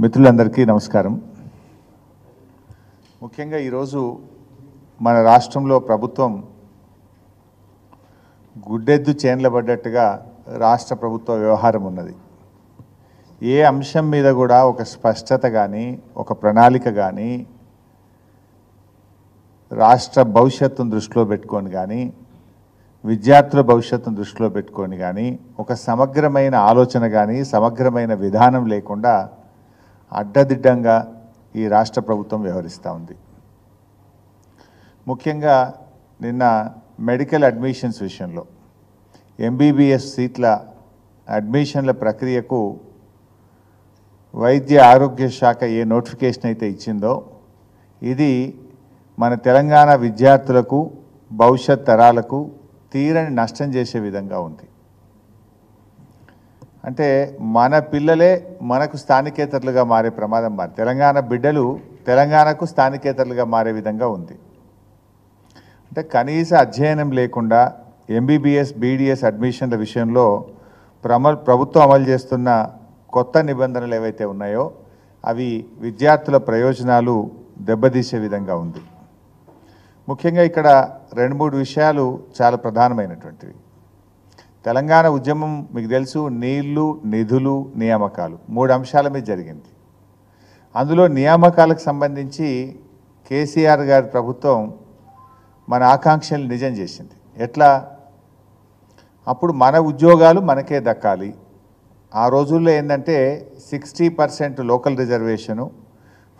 మిత్రులందరికీ నమస్కారం. ముఖ్యంగా ఈరోజు మన రాష్ట్రంలో ప్రభుత్వం గుడ్డెద్దు చేన్లబడ్డట్టుగా రాష్ట్ర ప్రభుత్వ వ్యవహారం ఉన్నది. ఏ అంశం మీద కూడా ఒక స్పష్టత కానీ ఒక ప్రణాళిక కానీ రాష్ట్ర భవిష్యత్తును దృష్టిలో పెట్టుకొని కానీ విద్యార్థుల భవిష్యత్తును దృష్టిలో పెట్టుకొని కానీ ఒక సమగ్రమైన ఆలోచన కానీ సమగ్రమైన విధానం లేకుండా అడ్డదిడ్డంగా ఈ రాష్ట్ర ప్రభుత్వం వ్యవహరిస్తూ ఉంది. ముఖ్యంగా నిన్న మెడికల్ అడ్మిషన్స్ విషయంలో ఎంబీబీఎస్ సీట్ల అడ్మిషన్ల ప్రక్రియకు వైద్య ఆరోగ్య శాఖ ఏ నోటిఫికేషన్ అయితే ఇచ్చిందో ఇది మన తెలంగాణ విద్యార్థులకు భవిష్యత్ తరాలకు తీరని నష్టం చేసే విధంగా ఉంది. అంటే మన పిల్లలే మనకు స్థానికేతరులుగా మారే ప్రమాదం తెలంగాణ బిడ్డలు తెలంగాణకు స్థానికేతరులుగా మారే విధంగా ఉంది. అంటే కనీస అధ్యయనం లేకుండా ఎంబీబీఎస్ బీడీఎస్ అడ్మిషన్ల విషయంలో ప్రభుత్వం అమలు చేస్తున్న కొత్త నిబంధనలు ఏవైతే ఉన్నాయో అవి విద్యార్థుల ప్రయోజనాలు దెబ్బతీసే విధంగా ఉంది. ముఖ్యంగా ఇక్కడ 2-3 విషయాలు చాలా ప్రధానమైనటువంటివి. తెలంగాణ ఉద్యమం మీకు తెలుసు, నీళ్లు, నిధులు, నియామకాలు 3 అంశాల మీద జరిగింది. అందులో నియామకాలకు సంబంధించి కేసీఆర్ గారి ప్రభుత్వం మన ఆకాంక్షలు నిజం చేసింది. ఎట్లా? అప్పుడు మన ఉద్యోగాలు మనకే దక్కాలి. ఆ రోజుల్లో ఏంటంటే 60% లోకల్ రిజర్వేషను,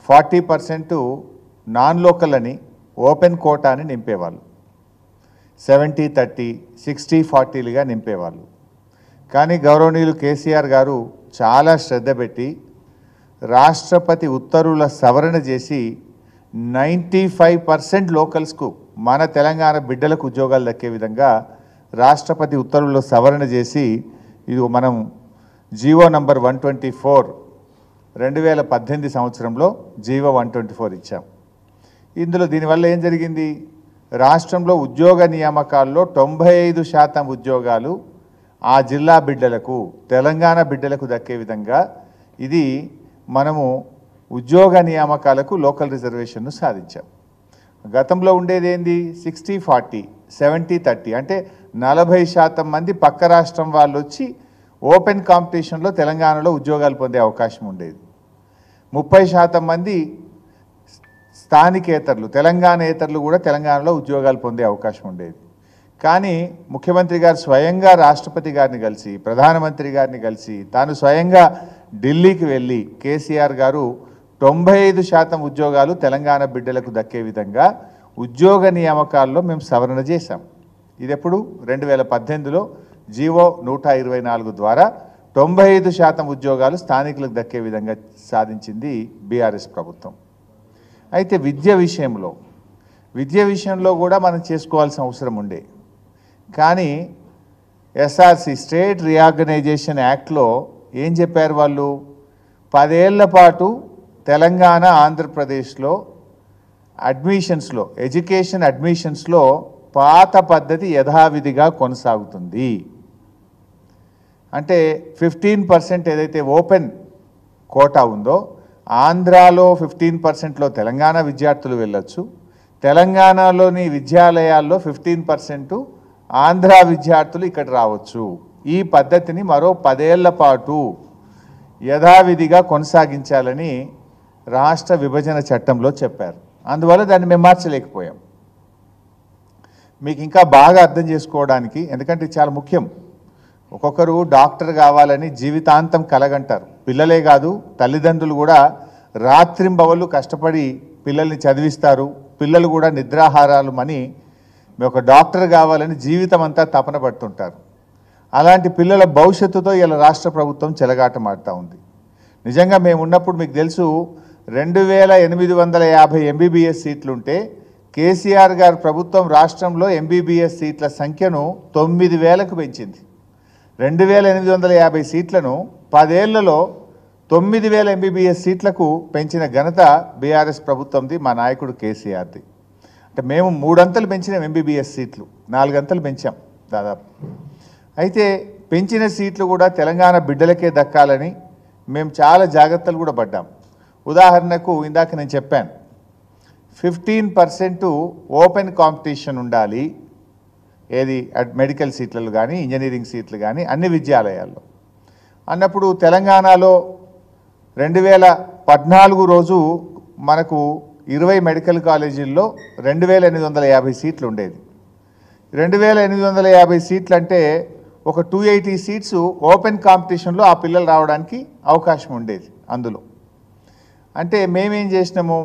40% నాన్ లోకల్ అని ఓపెన్ కోటా అని నింపేవాళ్ళు. 70-30, 60-40లుగా నింపేవాళ్ళు. కానీ గౌరవనీయులు కేసీఆర్ గారు చాలా శ్రద్ధ పెట్టి రాష్ట్రపతి ఉత్తర్వుల సవరణ చేసి 95% లోకల్స్కు మన తెలంగాణ బిడ్డలకు ఉద్యోగాలు దక్కే విధంగా రాష్ట్రపతి ఉత్తర్వుల సవరణ చేసి ఇది మనం జీవో నంబర్ 124 2018 సంవత్సరంలో జీవో 124 ఇచ్చాం. ఇందులో దీనివల్ల ఏం జరిగింది? రాష్ట్రంలో ఉద్యోగ నియామకాల్లో 95% ఉద్యోగాలు ఆ జిల్లా బిడ్డలకు తెలంగాణ బిడ్డలకు దక్కే విధంగా ఇది మనము ఉద్యోగ నియామకాలకు లోకల్ రిజర్వేషన్ను సాధించాం. గతంలో ఉండేది ఏంది? 60-40, 70-30, అంటే 40% మంది పక్క రాష్ట్రం వాళ్ళు వచ్చి ఓపెన్ కాంపిటీషన్లో తెలంగాణలో ఉద్యోగాలు పొందే అవకాశం ఉండేది. 30% మంది స్థానికేతరులు తెలంగాణేతరులు కూడా తెలంగాణలో ఉద్యోగాలు పొందే అవకాశం ఉండేది. కానీ ముఖ్యమంత్రి గారు స్వయంగా రాష్ట్రపతి గారిని కలిసి ప్రధానమంత్రి గారిని కలిసి తాను స్వయంగా ఢిల్లీకి వెళ్ళి కేసీఆర్ గారు 95% ఉద్యోగాలు తెలంగాణ బిడ్డలకు దక్కే విధంగా ఉద్యోగ నియామకాల్లో మేము సవరణ చేశాం. ఇది ఎప్పుడు? 2018లో జీవో 124 ద్వారా 95% ఉద్యోగాలు స్థానికులకు దక్కే విధంగా సాధించింది బీఆర్ఎస్ ప్రభుత్వం. అయితే విద్య విషయంలో కూడా మనం చేసుకోవాల్సిన అవసరం ఉండే. కానీ ఎస్ఆర్సి స్టేట్ రీఆర్గనైజేషన్ యాక్ట్లో ఏం చెప్పారు వాళ్ళు? 10 ఏళ్ల పాటు తెలంగాణ ఆంధ్రప్రదేశ్లో అడ్మిషన్స్లో ఎడ్యుకేషన్ అడ్మిషన్స్లో పాత పద్ధతి యథావిధిగా కొనసాగుతుంది. అంటే 15% ఏదైతే ఓపెన్ కోటా ఉందో ఆంధ్రాలో 15%లో తెలంగాణ విద్యార్థులు వెళ్ళొచ్చు, తెలంగాణలోని విద్యాలయాల్లో 15% ఆంధ్ర విద్యార్థులు ఇక్కడ రావచ్చు. ఈ పద్ధతిని మరో 10 ఏళ్ల పాటు యథావిధిగా కొనసాగించాలని రాష్ట్ర విభజన చట్టంలో చెప్పారు. అందువల్ల దాన్ని మేము మార్చలేకపోయాం. మీకు ఇంకా బాగా అర్థం చేసుకోవడానికి, ఎందుకంటే చాలా ముఖ్యం, ఒక్కొక్కరు డాక్టర్ కావాలని జీవితాంతం కలగంటారు. పిల్లలే కాదు, తల్లిదండ్రులు కూడా రాత్రింబవళ్ళు కష్టపడి పిల్లల్ని చదివిస్తారు. పిల్లలు కూడా నిద్రాహారాలు అని ఒక డాక్టర్ కావాలని జీవితం అంతా తపన పడుతుంటారు. అలాంటి పిల్లల భవిష్యత్తుతో ఇలా రాష్ట్ర ప్రభుత్వం చెలగాటమాడుతూ ఉంది. నిజంగా మేము ఉన్నప్పుడు మీకు తెలుసు 2850 ఎంబీబీఎస్ సీట్లుంటే కేసీఆర్ గారి ప్రభుత్వం రాష్ట్రంలో ఎంబీబీఎస్ సీట్ల సంఖ్యను 9000కు పెంచింది. 2850 సీట్లను 10 ఏళ్లలో 9000 ఎంబీబీఎస్ సీట్లకు పెంచిన ఘనత బీఆర్ఎస్ ప్రభుత్వంది, మా నాయకుడు కేసీఆర్ది. అంటే మేము 3 అంతలు పెంచిన ఎంబీబీఎస్ సీట్లు 4 అంతలు పెంచాం దాదాపు. అయితే పెంచిన సీట్లు కూడా తెలంగాణ బిడ్డలకే దక్కాలని మేము చాలా జాగ్రత్తలు కూడా పడ్డాం. ఉదాహరణకు ఇందాక నేను చెప్పాను 15% ఓపెన్ కాంపిటీషన్ ఉండాలి, ఏది మెడికల్ సీట్లలో కానీ ఇంజనీరింగ్ సీట్లు కానీ అన్ని విద్యాలయాల్లో అన్నప్పుడు తెలంగాణలో 2014 రోజు మనకు 20 మెడికల్ కాలేజీల్లో 2850 సీట్లు ఉండేది. 2850 సీట్లు అంటే ఒక 280 సీట్స్ ఓపెన్ కాంపిటీషన్లో ఆ పిల్లలు రావడానికి అవకాశం ఉండేది. అందులో అంటే మేమేం చేసినాము,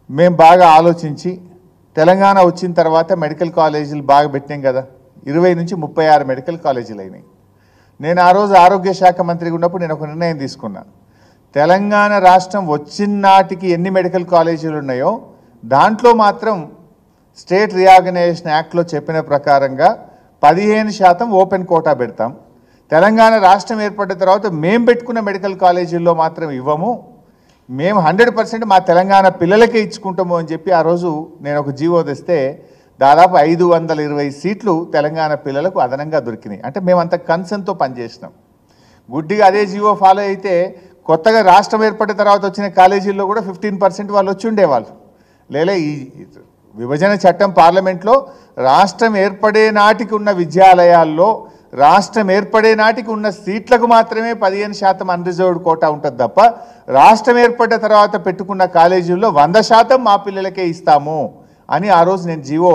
మేము బాగా ఆలోచించి తెలంగాణ వచ్చిన తర్వాత మెడికల్ కాలేజీలు బాగా పెట్టాం కదా, 20 నుంచి 36 మెడికల్ కాలేజీలు అయినాయి. నేను ఆ రోజు ఆరోగ్య శాఖ మంత్రిగా ఉన్నప్పుడు నేను ఒక నిర్ణయం తీసుకున్నాను. తెలంగాణ రాష్ట్రం వచ్చిన నాటికి ఎన్ని మెడికల్ కాలేజీలు ఉన్నాయో దాంట్లో మాత్రం స్టేట్ రీఆర్గనైజేషన్ యాక్ట్లో చెప్పిన ప్రకారంగా 15% ఓపెన్ కోటా పెడతాం. తెలంగాణ రాష్ట్రం ఏర్పడిన తర్వాత మేము పెట్టుకున్న మెడికల్ కాలేజీల్లో మాత్రం ఇవ్వము, మేము 100% మా తెలంగాణ పిల్లలకే ఇచ్చుకుంటాము అని చెప్పి ఆ రోజు నేను ఒక జీవో తెస్తే దాదాపు 520 సీట్లు తెలంగాణ పిల్లలకు అదనంగా దొరికినాయి. అంటే మేము అంత కన్సర్న్తో పనిచేసినాం. గుడ్డిగా అదే జీవో ఫాలో అయితే కొత్తగా రాష్ట్రం ఏర్పడిన తర్వాత వచ్చిన కాలేజీల్లో కూడా 15% వాళ్ళు వచ్చి ఉండేవాళ్ళు. లేలే ఈ విభజన చట్టం పార్లమెంట్లో రాష్ట్రం ఏర్పడే నాటికి ఉన్న విద్యాలయాల్లో రాష్ట్రం ఏర్పడే నాటికి ఉన్న సీట్లకు మాత్రమే 15% అన్రిజర్వ్డ్ కోటా ఉంటుంది తప్ప రాష్ట్రం ఏర్పడిన తర్వాత పెట్టుకున్న కాలేజీల్లో 100% మా పిల్లలకే ఇస్తాము అని ఆ రోజు నేను జీవో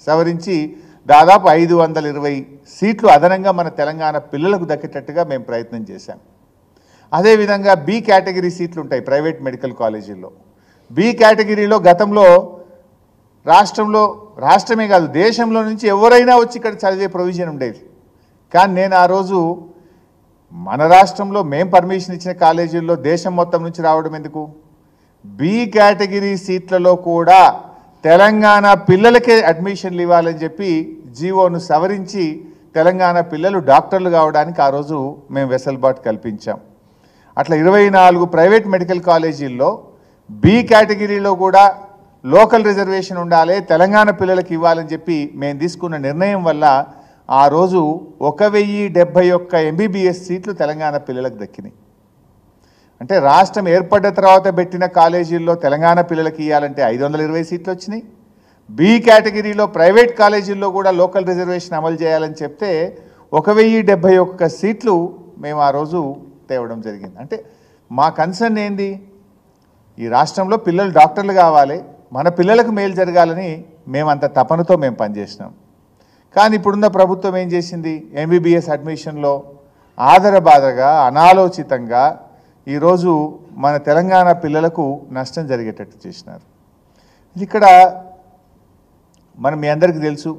సవరించి దాదాపు 520 సీట్లు అదనంగా మన తెలంగాణ పిల్లలకు దక్కేటట్టుగా మేము ప్రయత్నం చేశాం. అదేవిధంగా బి కేటగిరీ సీట్లు ఉంటాయి ప్రైవేట్ మెడికల్ కాలేజీల్లో. బి కేటగిరీలో గతంలో రాష్ట్రమే కాదు దేశంలో నుంచి ఎవరైనా వచ్చి ఇక్కడ చదివే ప్రొవిజన్ ఉండేది. కానీ నేను ఆ రోజు మన రాష్ట్రంలో మేము పర్మిషన్ ఇచ్చిన కాలేజీల్లో దేశం మొత్తం నుంచి రావడం ఎందుకు, బి కేటగిరీ సీట్లలో కూడా తెలంగాణ పిల్లలకే అడ్మిషన్లు ఇవ్వాలని చెప్పి జీవోను సవరించి తెలంగాణ పిల్లలు డాక్టర్లు కావడానికి ఆ రోజు మేము వెసులుబాటు కల్పించాం. అట్లా 24 ప్రైవేట్ మెడికల్ కాలేజీల్లో బి కేటగిరీలో కూడా లోకల్ రిజర్వేషన్ ఉండాలి, తెలంగాణ పిల్లలకి ఇవ్వాలని చెప్పి మేము తీసుకున్న నిర్ణయం వల్ల ఆ రోజు 1071 ఎంబీబీఎస్ సీట్లు తెలంగాణ పిల్లలకు దక్కినాయి. అంటే రాష్ట్రం ఏర్పడ్డ తర్వాత పెట్టిన కాలేజీల్లో తెలంగాణ పిల్లలకి ఇవ్వాలంటే 520 సీట్లు వచ్చినాయి. బి కేటగిరీలో ప్రైవేట్ కాలేజీల్లో కూడా లోకల్ రిజర్వేషన్ అమలు చేయాలని చెప్తే 1071 సీట్లు మేము ఆ రోజు తేవడం జరిగింది. అంటే మా కన్సర్న్ ఏంది, ఈ రాష్ట్రంలో పిల్లలు డాక్టర్లు కావాలి, మన పిల్లలకు మేలు జరగాలని మేమంత తపనతో మేము పనిచేసినాం. కానీ ఇప్పుడున్న ప్రభుత్వం ఏం చేసింది, ఎంబీబీఎస్ అడ్మిషన్లో ఆదరబాదరగా అనాలోచితంగా ఈరోజు మన తెలంగాణ పిల్లలకు నష్టం జరిగేటట్టు చేసినారు. ఇక్కడ మీ అందరికీ తెలుసు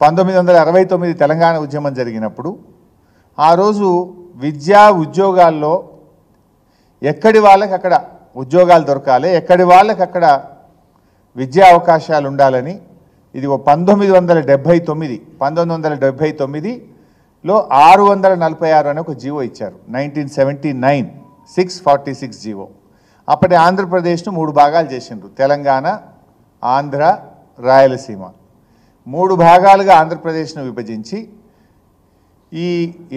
1969 తెలంగాణ ఉద్యమం జరిగినప్పుడు ఆ రోజు విద్యా ఉద్యోగాల్లో ఎక్కడి వాళ్ళకి అక్కడ ఉద్యోగాలు దొరకాలి, ఎక్కడి వాళ్ళకి అక్కడ విద్యా అవకాశాలు ఉండాలని ఇది 1979లో 646 అని ఒక జీవో ఇచ్చారు. 1979 646 జీవో. అప్పటి ఆంధ్రప్రదేశ్ను 3 భాగాలు చేసిండ్రు, తెలంగాణ, ఆంధ్ర, రాయలసీమ. 3 భాగాలుగా ఆంధ్రప్రదేశ్ను విభజించి ఈ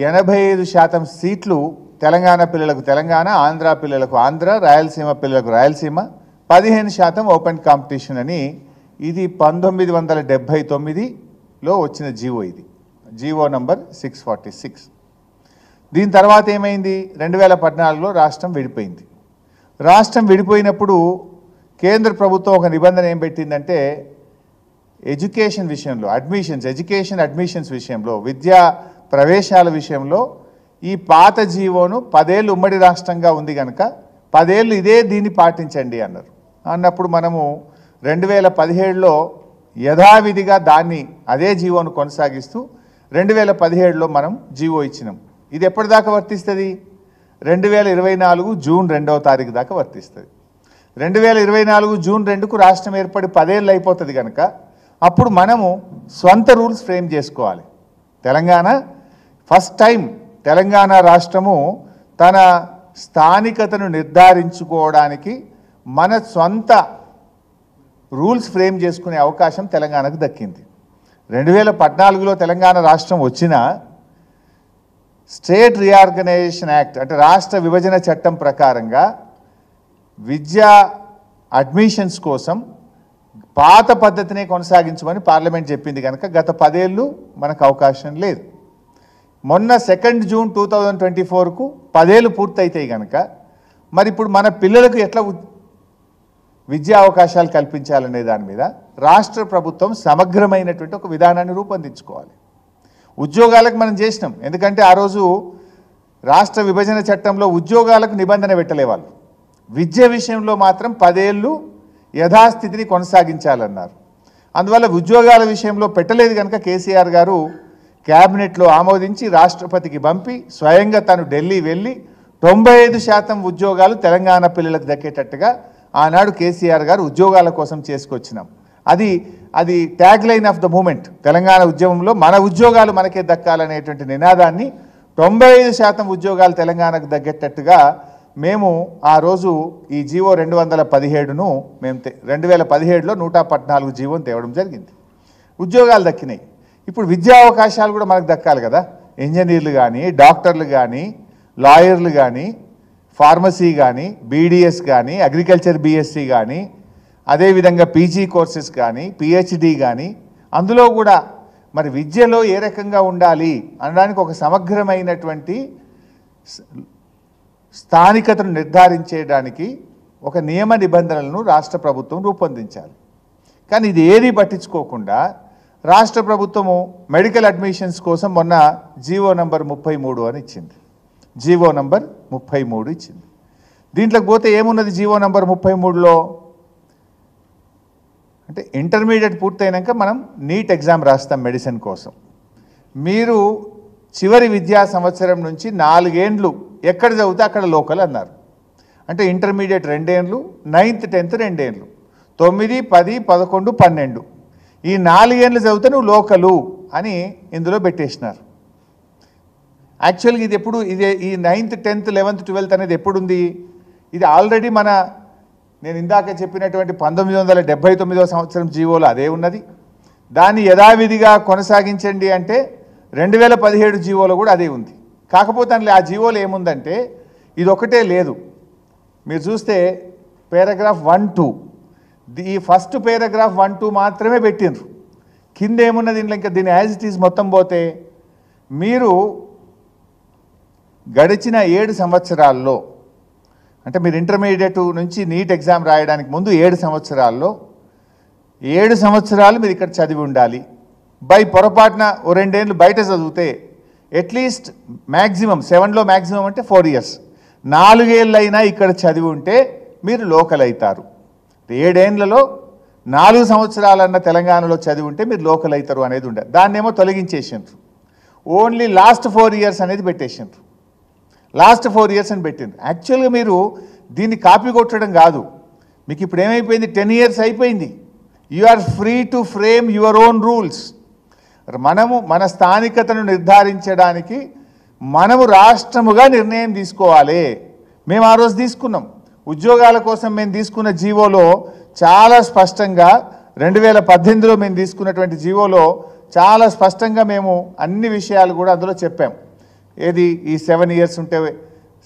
85% సీట్లు తెలంగాణ పిల్లలకు తెలంగాణ, ఆంధ్ర పిల్లలకు ఆంధ్ర, రాయలసీమ పిల్లలకు రాయలసీమ, 15% ఓపెన్ కాంపిటీషన్ అని ఇది 1979లో వచ్చిన జీవో. ఇది జీవో నంబర్ 646. దీని తర్వాత ఏమైంది, 2014లో రాష్ట్రం విడిపోయింది. రాష్ట్రం విడిపోయినప్పుడు కేంద్ర ప్రభుత్వం ఒక నిబంధన ఏం పెట్టిందంటే ఎడ్యుకేషన్ విషయంలో ఎడ్యుకేషన్ అడ్మిషన్స్ విషయంలో, విద్యా ప్రవేశాల విషయంలో ఈ పాత జీవోను 10 ఏళ్ళు ఉమ్మడి రాష్ట్రంగా ఉంది కనుక 10 ఏళ్ళు దీన్ని పాటించండి అన్నారు. అన్నప్పుడు మనము 2017లో యథావిధిగా అదే జీవోను కొనసాగిస్తూ 2017లో మనం జీవో ఇచ్చినాం. ఇది ఎప్పటిదాకా వర్తిస్తుంది, 2024 జూన్ 2వ తారీఖు దాకా వర్తిస్తుంది. 2024 జూన్ 2కు రాష్ట్రం ఏర్పడి 10 ఏళ్ళు అయిపోతుంది కనుక అప్పుడు మనము స్వంత రూల్స్ ఫ్రేమ్ చేసుకోవాలి. ఫస్ట్ టైం తెలంగాణ రాష్ట్రము తన స్థానికతను నిర్ధారించుకోవడానికి మన సొంత రూల్స్ ఫ్రేమ్ చేసుకునే అవకాశం తెలంగాణకు దక్కింది. 2014లో తెలంగాణ రాష్ట్రం వచ్చినా స్టేట్ రీఆర్గనైజేషన్ యాక్ట్ అంటే రాష్ట్ర విభజన చట్టం ప్రకారంగా విద్యా అడ్మిషన్స్ కోసం పాత పద్ధతినే కొనసాగించమని పార్లమెంట్ చెప్పింది కనుక గత 10 ఏళ్ళు మనకు అవకాశం లేదు. మొన్న 2 జూన్ 2024కు 10 ఏళ్ళు పూర్తయితాయి కనుక మరి ఇప్పుడు మన పిల్లలకు ఎట్లా విద్యా అవకాశాలు కల్పించాలనే దాని మీద రాష్ట్ర ప్రభుత్వం సమగ్రమైనటువంటి ఒక విధానాన్ని రూపొందించుకోవాలి. ఉద్యోగాలకు మనం చేసినాం, ఎందుకంటే ఆ రోజు రాష్ట్ర విభజన చట్టంలో ఉద్యోగాలకు నిబంధన పెట్టలేవాళ్ళు. విద్య విషయంలో మాత్రం 10 ఏళ్ళు యథాస్థితిని కొనసాగించాలన్నారు. అందువల్ల ఉద్యోగాల విషయంలో పెట్టలేదు కనుక కేసీఆర్ గారు క్యాబినెట్లో ఆమోదించి రాష్ట్రపతికి పంపి స్వయంగా తను ఢిల్లీ వెళ్ళి 95% ఉద్యోగాలు తెలంగాణ పిల్లలకు దక్కేటట్టుగా ఆనాడు కేసీఆర్ గారు ఉద్యోగాల కోసం చేసుకొచ్చినాం. అది tag line of the moment. Telangana ఉద్యమంలో మన ఉద్యోగాలు మనకే దక్కాలనేటువంటి నినాదాన్ని 95% ఉద్యోగాలు తెలంగాణకు దగ్గేటట్టుగా మేము ఆ రోజు ఈ జీవో 217ను మేము 2017లో 114 జీవోని తేవడం జరిగింది. ఉద్యోగాలు దక్కినాయి. ఇప్పుడు విద్యా అవకాశాలు కూడా మనకు దక్కాలి కదా. ఇంజనీర్లు కానీ, డాక్టర్లు కానీ, లాయర్లు కానీ, ఫార్మసీ కానీ, బీడీఎస్ కానీ, అగ్రికల్చర్ బీఎస్సీ కానీ, అదేవిధంగా పీజీ కోర్సెస్ కానీ, పిహెచ్డి కానీ, అందులో కూడా మరి విద్యలో ఏ రకంగా ఉండాలి అనడానికి ఒక సమగ్రమైనటువంటి స్థానికతను నిర్ధారించేయడానికి ఒక నియమ నిబంధనలను రాష్ట్ర ప్రభుత్వం రూపొందించాలి. కానీ ఇది ఏది పట్టించుకోకుండా రాష్ట్ర ప్రభుత్వము మెడికల్ అడ్మిషన్స్ కోసం మొన్న జీవో నంబర్ 33 అని ఇచ్చింది. జీవో నంబర్ 33 ఇచ్చింది. దీంట్లోకి పోతే ఏమున్నది జీవో నంబర్ 33లో అంటే ఇంటర్మీడియట్ పూర్తయినాక మనం నీట్ ఎగ్జామ్ రాస్తాం మెడిసిన్ కోసం. మీరు చివరి విద్యా సంవత్సరం నుంచి 4 ఏండ్లు ఎక్కడ చదివితే అక్కడ లోకల్ అన్నారు. అంటే ఇంటర్మీడియట్ 2 ఏండ్లు, 9th 10th 2 ఏండ్లు, 9, 10, 11, 12 ఈ 4 ఏండ్లు చదివితే నువ్వు లోకలు అని ఇందులో పెట్టేసినారు. యాక్చువల్గా ఇది ఎప్పుడు ఈ 9th 10th 11th 12th అనేది ఎప్పుడుంది? ఇది ఆల్రెడీ నేను ఇందాక చెప్పినటువంటి 1979వ సంవత్సరం జీవోలో అదే ఉన్నది. దాన్ని యథావిధిగా కొనసాగించండి అంటే 2017 జీవోలో కూడా అదే ఉంది. కాకపోతే అందులో ఆ జీవోలో ఏముందంటే ఇది ఒకటే లేదు. మీరు చూస్తే పారాగ్రాఫ్ 1, 2 ఈ ఫస్ట్ పారాగ్రాఫ్ 1, 2 మాత్రమే పెట్టిండ్రు. కింద ఏమున్నది ఇంకా దీని యాజ్ ఇట్ ఈజ్ మొత్తం పోతే మీరు గడిచిన 7 సంవత్సరాల్లో అంటే మీరు ఇంటర్మీడియట్ నుంచి నీట్ ఎగ్జామ్ రాయడానికి ముందు 7 సంవత్సరాల్లో 7 సంవత్సరాలు మీరు ఇక్కడ చదివి ఉండాలి. బై పొరపాటున 2 ఏండ్లు బయట చదివితే అట్లీస్ట్ మ్యాక్సిమం 7లో మ్యాక్సిమం అంటే 4 years 4 ఏళ్ళైనా ఇక్కడ చదివి ఉంటే మీరు లోకల్ అవుతారు. 7 ఏండ్లలో 4 సంవత్సరాలన్న తెలంగాణలో చదివి ఉంటే మీరు లోకల్ అవుతారు అనేది ఉండదు. దాన్నేమో తొలగించేసిండ్రు. ఓన్లీ లాస్ట్ 4 years అనేది పెట్టేసిండ్రు. లాస్ట్ 4 years అని పెట్టిండ్రు. యాక్చువల్గా మీరు దీన్ని కాపీ కొట్టడం కాదు. మీకు ఇప్పుడు ఏమైపోయింది? 10 years అయిపోయింది. You are free to frame your own rules. మనము మన స్థానికతను నిర్ధారించడానికి మనము రాష్ట్రముగా నిర్ణయం తీసుకోవాలి. మేము ఆ రోజు తీసుకున్నాం. ఉద్యోగాల కోసం మేము తీసుకున్న జీవోలో చాలా స్పష్టంగా 2018లో మేము తీసుకున్నటువంటి జీవోలో చాలా స్పష్టంగా మేము అన్ని విషయాలు కూడా అందులో చెప్పాం. ఏది ఈ 7 years ఉంటే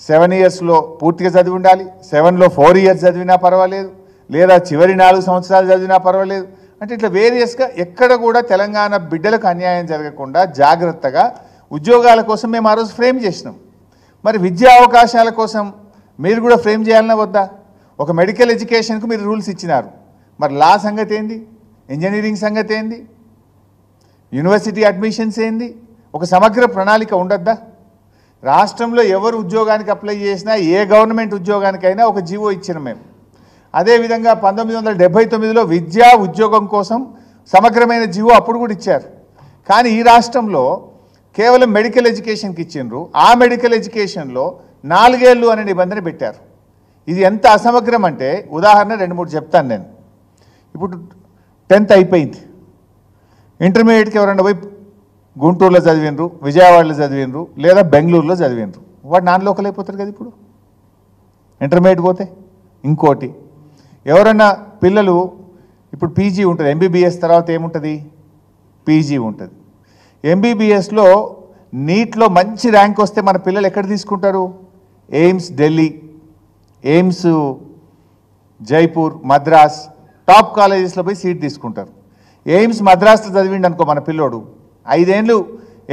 7 yearsలో పూర్తిగా చదివి ఉండాలి, 7లో 4 years చదివినా పర్వాలేదు, లేదా చివరి 4 సంవత్సరాలు చదివినా పర్వాలేదు. అంటే ఇట్లా వేరియస్గా ఎక్కడ కూడా తెలంగాణ బిడ్డలకు అన్యాయం జరగకుండా జాగ్రత్తగా ఉద్యోగాల కోసం మేము ఆ రోజు ఫ్రేమ్ చేసినాం. మరి విద్యా అవకాశాల కోసం మీరు కూడా ఫ్రేమ్ చేయాలన్నా వద్దా? ఒక మెడికల్ ఎడ్యుకేషన్కు మీరు రూల్స్ ఇచ్చినారు. మరి లా సంగతి ఏంది? ఇంజనీరింగ్ సంగతి ఏంది? యూనివర్సిటీ అడ్మిషన్స్ ఏంది? ఒక సమగ్ర ప్రణాళిక ఉండద్దా? రాష్ట్రంలో ఎవరు ఉద్యోగానికి అప్లై చేసినా ఏ గవర్నమెంట్ ఉద్యోగానికైనా ఒక జీవో ఇచ్చినాం మేము. అదేవిధంగా 1979లో విద్యా ఉద్యోగం కోసం సమగ్రమైన జీవో అప్పుడు కూడా ఇచ్చారు. కానీ ఈ రాష్ట్రంలో కేవలం మెడికల్ ఎడ్యుకేషన్కి ఇచ్చిండ్రు. ఆ మెడికల్ ఎడ్యుకేషన్లో 4 ఏళ్ళు అనే నిబంధన పెట్టారు. ఇది ఎంత అసమగ్రం అంటే ఉదాహరణ 2-3 చెప్తాను నేను. ఇప్పుడు 10th అయిపోయింది. ఇంటర్మీడియట్కి ఎవరైనా పోయి గుంటూరులో చదివినరు, విజయవాడలో చదివినరు, లేదా బెంగళూరులో చదివినరు, వాడు నాన్ లోకల్ అయిపోతారు కదా. ఇప్పుడు ఇంటర్మీడియట్ పోతే ఇంకోటి ఎవరన్నా పిల్లలు ఇప్పుడు పీజీ ఉంటుంది, ఎంబీబీఎస్ తర్వాత ఏముంటుంది? పీజీ ఉంటుంది. ఎంబీబీఎస్లో నీట్లో మంచి ర్యాంక్ వస్తే మన పిల్లలు ఎక్కడ తీసుకుంటారు? AIIMS Delhi, AIIMS Jaipur, Madras top కాలేజెస్లో పోయి సీట్ తీసుకుంటారు. ఎయిమ్స్ మద్రాస్లో చదివిండి అనుకో మన పిల్లోడు, 5 ఏళ్ళు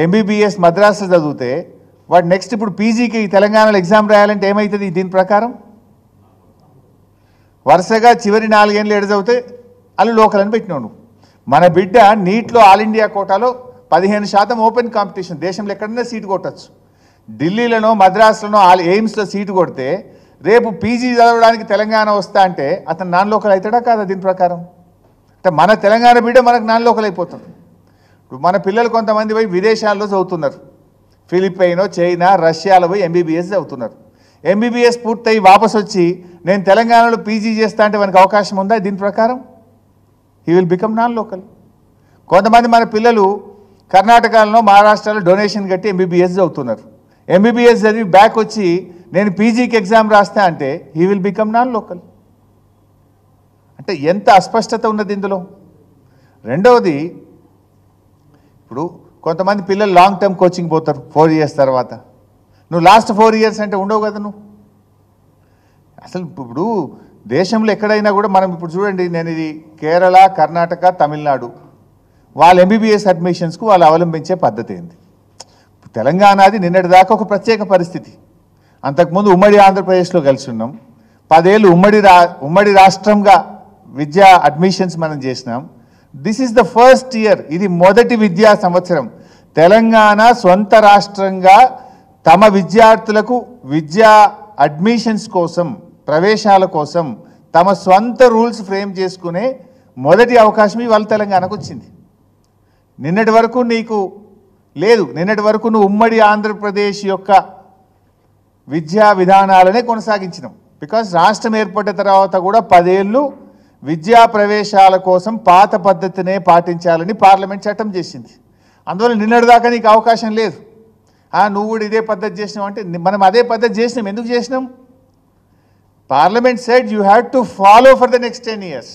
ఎంబీబీఎస్ మద్రాస్లో చదివితే వాడు నెక్స్ట్ ఇప్పుడు పీజీకి తెలంగాణలో ఎగ్జామ్ రాయాలంటే ఏమవుతుంది? దీని ప్రకారం వరుసగా చివరి 4 ఏళ్ళు ఏడు చదివితే వాళ్ళు లోకల్ అని పెట్టినాడు. మన బిడ్డ నీట్లో ఆల్ ఇండియా కోటాలో 15% ఓపెన్ కాంపిటీషన్, దేశంలో ఎక్కడైనా సీటు కొట్టచ్చు. ఢిల్లీలోనో మద్రాసులోనో ఎయిమ్స్లో సీటు కొడితే రేపు పీజీ చదవడానికి తెలంగాణ వస్తా అంటే అతను నాన్ లోకల్ అవుతాడా కాదా? దీని ప్రకారం అంటే మన తెలంగాణ బిడ్డ మనకు నాన్ లోకల్ అయిపోతుంది. ఇప్పుడు మన పిల్లలు కొంతమంది పోయి విదేశాల్లో చదువుతున్నారు, ఫిలిప్పైనో, చైనా, రష్యాలో పోయి ఎంబీబీఎస్ చదువుతున్నారు. ఎంబీబీఎస్ పూర్తయి వాపసు వచ్చి నేను తెలంగాణలో పీజీ చేస్తా అంటే మనకు అవకాశం ఉందా? దీని ప్రకారం he will become non local. కొంతమంది మన పిల్లలు కర్ణాటకలో, మహారాష్ట్రలో డొనేషన్ కట్టి ఎంబీబీఎస్ చదువుతున్నారు. ఎంబీబీఎస్ చదివి బ్యాక్ వచ్చి నేను పీజీకి ఎగ్జామ్ రాస్తా అంటే he will become non local. అంటే ఎంత అస్పష్టత ఉన్నది ఇందులో. రెండవది, ఇప్పుడు కొంతమంది పిల్లలు లాంగ్ టర్మ్ కోచింగ్ పోతారు 4 years తర్వాత. నువ్వు లాస్ట్ 4 years అంటే ఉండవు కదా నువ్వు. అసలు ఇప్పుడు దేశంలో ఎక్కడైనా కూడా మనం ఇప్పుడు చూడండి, నేను ఇది కేరళ, కర్ణాటక, తమిళనాడు వాళ్ళ ఎంబీబీఎస్ అడ్మిషన్స్కు వాళ్ళు అవలంబించే పద్ధతి ఏంది? తెలంగాణది నిన్నటిదాకా ఒక ప్రత్యేక పరిస్థితి. అంతకుముందు ఉమ్మడి ఆంధ్రప్రదేశ్లో కలిసి ఉన్నాం. 10 ఏళ్ళు ఉమ్మడి రాష్ట్రంగా విద్యా అడ్మిషన్స్ మనం చేసినాం. This is the first year, ఇది మొదటి విద్యా సంవత్సరం తెలంగాణ సొంత రాష్ట్రంగా తమ విద్యార్థులకు విద్యా అడ్మిషన్స్ కోసం, ప్రవేశాల కోసం తమ సొంత రూల్స్ ఫ్రేమ్ చేసుకునే మొదటి అవకాశం ఇవాళ తెలంగాణకు వచ్చింది. నిన్నటి వరకు నీకు లేదు. నిన్నటి వరకు నువ్వు ఉమ్మడి ఆంధ్రప్రదేశ్ యొక్క విద్యా విధానాలనే కొనసాగించినాం. బికాజ్ రాష్ట్రం ఏర్పడిన తర్వాత కూడా 10 ఏళ్ళు విద్యా ప్రవేశాల కోసం పాత పద్ధతినే పాటించాలని పార్లమెంట్ చట్టం చేసింది. అందువల్ల నిన్నటిదాకా నీకు అవకాశం లేదు. నువ్వు కూడా ఇదే పద్ధతి చేసినావు అంటే మనం అదే పద్ధతి చేసినాం. ఎందుకు చేసినాం? Parliament said you have to follow for the next 10 years.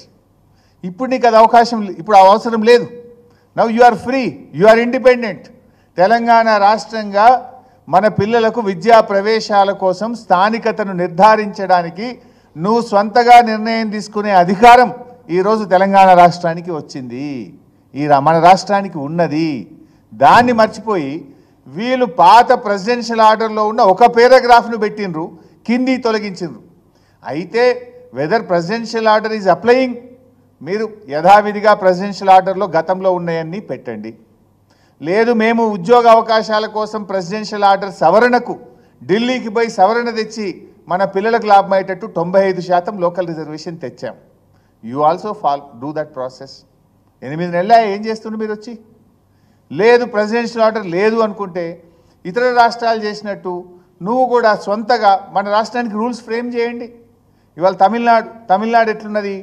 ఇప్పుడు నీకు అది అవకాశం, ఇప్పుడు అవసరం లేదు. Now you are free, you are independent. Telangana రాష్ట్రంగా మన పిల్లలకు విద్యా ప్రవేశాల కోసం స్థానికతను నిర్ధారించడానికి నువ్వు స్వంతగా నిర్ణయం తీసుకునే అధికారం ఈరోజు తెలంగాణ రాష్ట్రానికి వచ్చింది, మన రాష్ట్రానికి ఉన్నది. దాన్ని మర్చిపోయి వీళ్ళు పాత ప్రెసిడెన్షియల్ ఆర్డర్లో ఉన్న ఒక పారాగ్రాఫ్ను పెట్టినరు, కింది తొలగించిండ్రు. అయితే whether presidential order is applying, మీరు యథావిధిగా ప్రెసిడెన్షియల్ ఆర్డర్లో గతంలో ఉన్నాయన్నీ పెట్టండి. లేదు మేము ఉద్యోగ అవకాశాల కోసం ప్రెసిడెన్షియల్ ఆర్డర్ సవరణకు ఢిల్లీకి పోయి సవరణ తెచ్చి మన పిల్లలకు లాభమయ్యేటట్టు 95% లోకల్ రిజర్వేషన్ తెచ్చాం. You also do that process. 8 నెలల ఏం చేస్తుండే మీరు వచ్చి? లేదు ప్రెసిడెన్షియల్ ఆర్డర్ లేదు అనుకుంటే ఇతర రాష్ట్రాలు చేసినట్టు నువ్వు కూడా సొంతగా మన రాష్ట్రానికి రూల్స్ ఫ్రేమ్ చేయండి. ఇవాళ తమిళనాడు ఎట్లున్నది?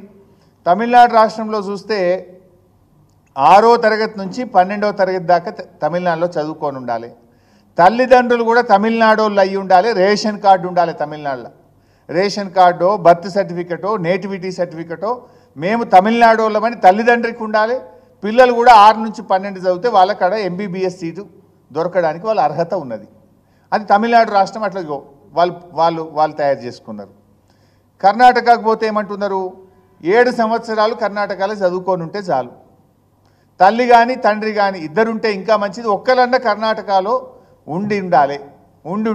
తమిళనాడు రాష్ట్రంలో చూస్తే 6వ తరగతి నుంచి 12వ తరగతి దాకా తమిళనాడులో చదువుకొని ఉండాలి. తల్లిదండ్రులు కూడా తమిళనాడు వాళ్ళు అయ్యి ఉండాలి. రేషన్ కార్డు ఉండాలి తమిళనాడులో. రేషన్ కార్డో, బర్త్ సర్టిఫికెటో, నేటివిటీ సర్టిఫికెటో మేము తమిళనాడు వాళ్ళమని తల్లిదండ్రికి ఉండాలి. పిల్లలు కూడా 6 నుంచి 12 చదివితే వాళ్ళక్కడ ఎంబీబీఎస్ సీటు దొరకడానికి వాళ్ళ అర్హత ఉన్నది. అది తమిళనాడు రాష్ట్రం అట్లా వాళ్ళు తయారు చేసుకున్నారు. కర్ణాటకకు పోతే ఏమంటున్నారు? 7 సంవత్సరాలు కర్ణాటకలో చదువుకొని ఉంటే చాలు. తల్లి కానీ తండ్రి కానీ ఇద్దరుంటే ఇంకా మంచిది. ఒక్కరన్నా కర్ణాటకలో ఉండి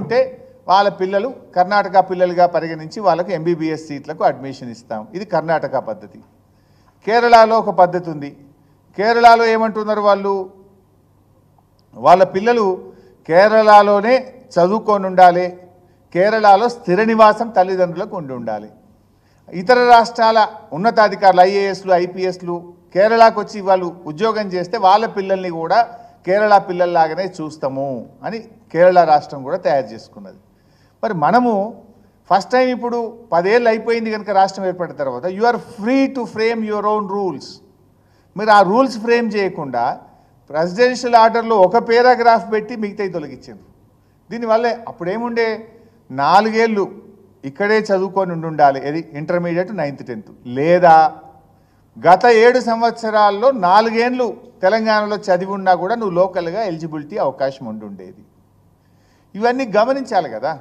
ఉంటే వాళ్ళ పిల్లలు కర్ణాటక పిల్లలుగా పరిగణించి వాళ్ళకు ఎంబీబీఎస్ సీట్లకు అడ్మిషన్ ఇస్తాం. ఇది కర్ణాటక పద్ధతి. కేరళలో ఒక పద్ధతి ఉంది. కేరళలో ఏమంటున్నారు? వాళ్ళ పిల్లలు కేరళలోనే చదువుకొని ఉండాలి. కేరళలో స్థిర నివాసం తల్లిదండ్రులకు ఉండాలి. ఇతర రాష్ట్రాల ఉన్నతాధికారులు ఐఏఎస్లు, ఐపీఎస్లు కేరళకు వచ్చి వాళ్ళు ఉద్యోగం చేస్తే వాళ్ళ పిల్లల్ని కూడా కేరళ పిల్లల్లాగానే చూస్తాము అని కేరళ రాష్ట్రం కూడా తయారు చేసుకున్నది. మరి మనము ఫస్ట్ టైం ఇప్పుడు 10 ఏళ్ళు అయిపోయింది కనుక రాష్ట్రం ఏర్పడిన తర్వాత you are free to frame your own rules. మీరు ఆ రూల్స్ ఫ్రేమ్ చేయకుండా ప్రెసిడెన్షియల్ ఆర్డర్లో ఒక పారాగ్రాఫ్ పెట్టి మిగతాయి తొలగించారు. దీనివల్లే అప్పుడేముండే 4 ఏళ్ళు ఇక్కడే చదువుకొని ఉండాలి, ఇది ఇంటర్మీడియట్ 9th 10th, లేదా గత 7 సంవత్సరాల్లో 4 ఏళ్ళు తెలంగాణలో చదివి ఉన్నా కూడా నువ్వు లోకల్గా ఎలిజిబిలిటీ అవకాశం ఉండేది. ఇవన్నీ గమనించాలి కదా.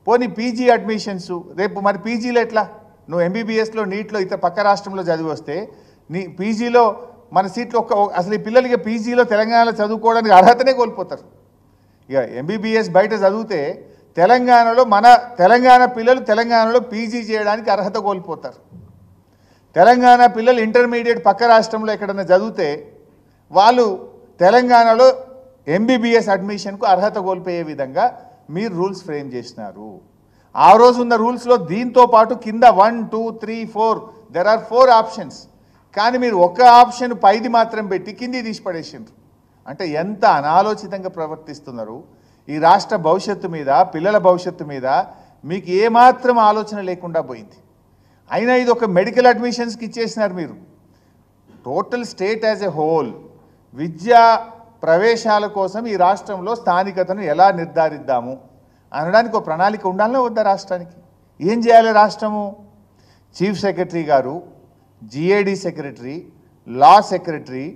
పోనీ పీజీ అడ్మిషన్స్ రేపు మరి పీజీలో ఎట్లా? నువ్వు ఎంబీబీఎస్లో నీట్లో ఇతర పక్క రాష్ట్రంలో చదివి వస్తే నీ పీజీలో మన సీట్లు అసలు ఈ పిల్లలకి పీజీలో తెలంగాణలో చదువుకోవడానికి అర్హతనే కోల్పోతారు. ఇక ఎంబీబీఎస్ బయట చదివితే తెలంగాణలో తెలంగాణ పిల్లలు తెలంగాణలో పీజీ చేయడానికి అర్హత కోల్పోతారు. తెలంగాణ పిల్లలు ఇంటర్మీడియట్ పక్క రాష్ట్రంలో ఎక్కడన్నా చదివితే వాళ్ళు తెలంగాణలో ఎంబీబీఎస్ అడ్మిషన్కు అర్హత కోల్పోయే విధంగా మీరు రూల్స్ ఫ్రేమ్ చేసినారు. ఆ రోజు ఉన్న రూల్స్లో దీంతో పాటు కింద 1, 2, 3, 4 దెర్ ఆర్ 4 ఆప్షన్స్. కానీ మీరు ఒక ఆప్షన్ పైది మాత్రం పెట్టి కింది తీసి పడేసిండ్రు. అంటే ఎంత అనాలోచితంగా ప్రవర్తిస్తున్నారు. ఈ రాష్ట్ర భవిష్యత్తు మీద, పిల్లల భవిష్యత్తు మీద మీకు ఏమాత్రం ఆలోచన లేకుండా పోయింది. అయినా ఇది ఒక మెడికల్ అడ్మిషన్స్కి ఇచ్చేసినారు మీరు. Total state as a whole విద్యా ప్రవేశాల కోసం ఈ రాష్ట్రంలో స్థానికతను ఎలా నిర్ధారిద్దాము అనడానికి ఒక ప్రణాళిక ఉండాలనే వద్దా రాష్ట్రానికి? ఏం చేయాలి రాష్ట్రము? చీఫ్ సెక్రటరీ గారు, జిఏడి సెక్రటరీ, లా సెక్రటరీ,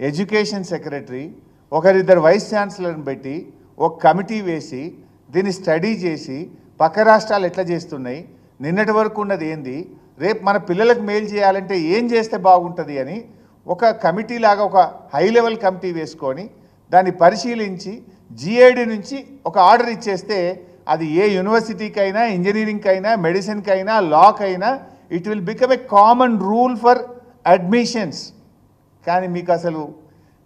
ఎడ్యుకేషన్ సెక్రటరీ, ఒకరిద్దరు వైస్ ఛాన్సలర్ని పెట్టి ఒక కమిటీ వేసి దీన్ని స్టడీ చేసి పక్క రాష్ట్రాలు ఎట్లా చేస్తున్నాయి, నిన్నటి వరకు ఉన్నది ఏంది, రేపు మన పిల్లలకు మేలు చేయాలంటే ఏం చేస్తే బాగుంటుంది అని ఒక కమిటీ లాగా ఒక హై లెవెల్ కమిటీ వేసుకొని దాన్ని పరిశీలించి జిఏడి నుంచి ఒక ఆర్డర్ ఇచ్చేస్తే అది ఏ యూనివర్సిటీకైనా, ఇంజనీరింగ్కైనా, మెడిసిన్కైనా, లాకైనా it will become a common rule for admissions. కానీ మీకు అసలు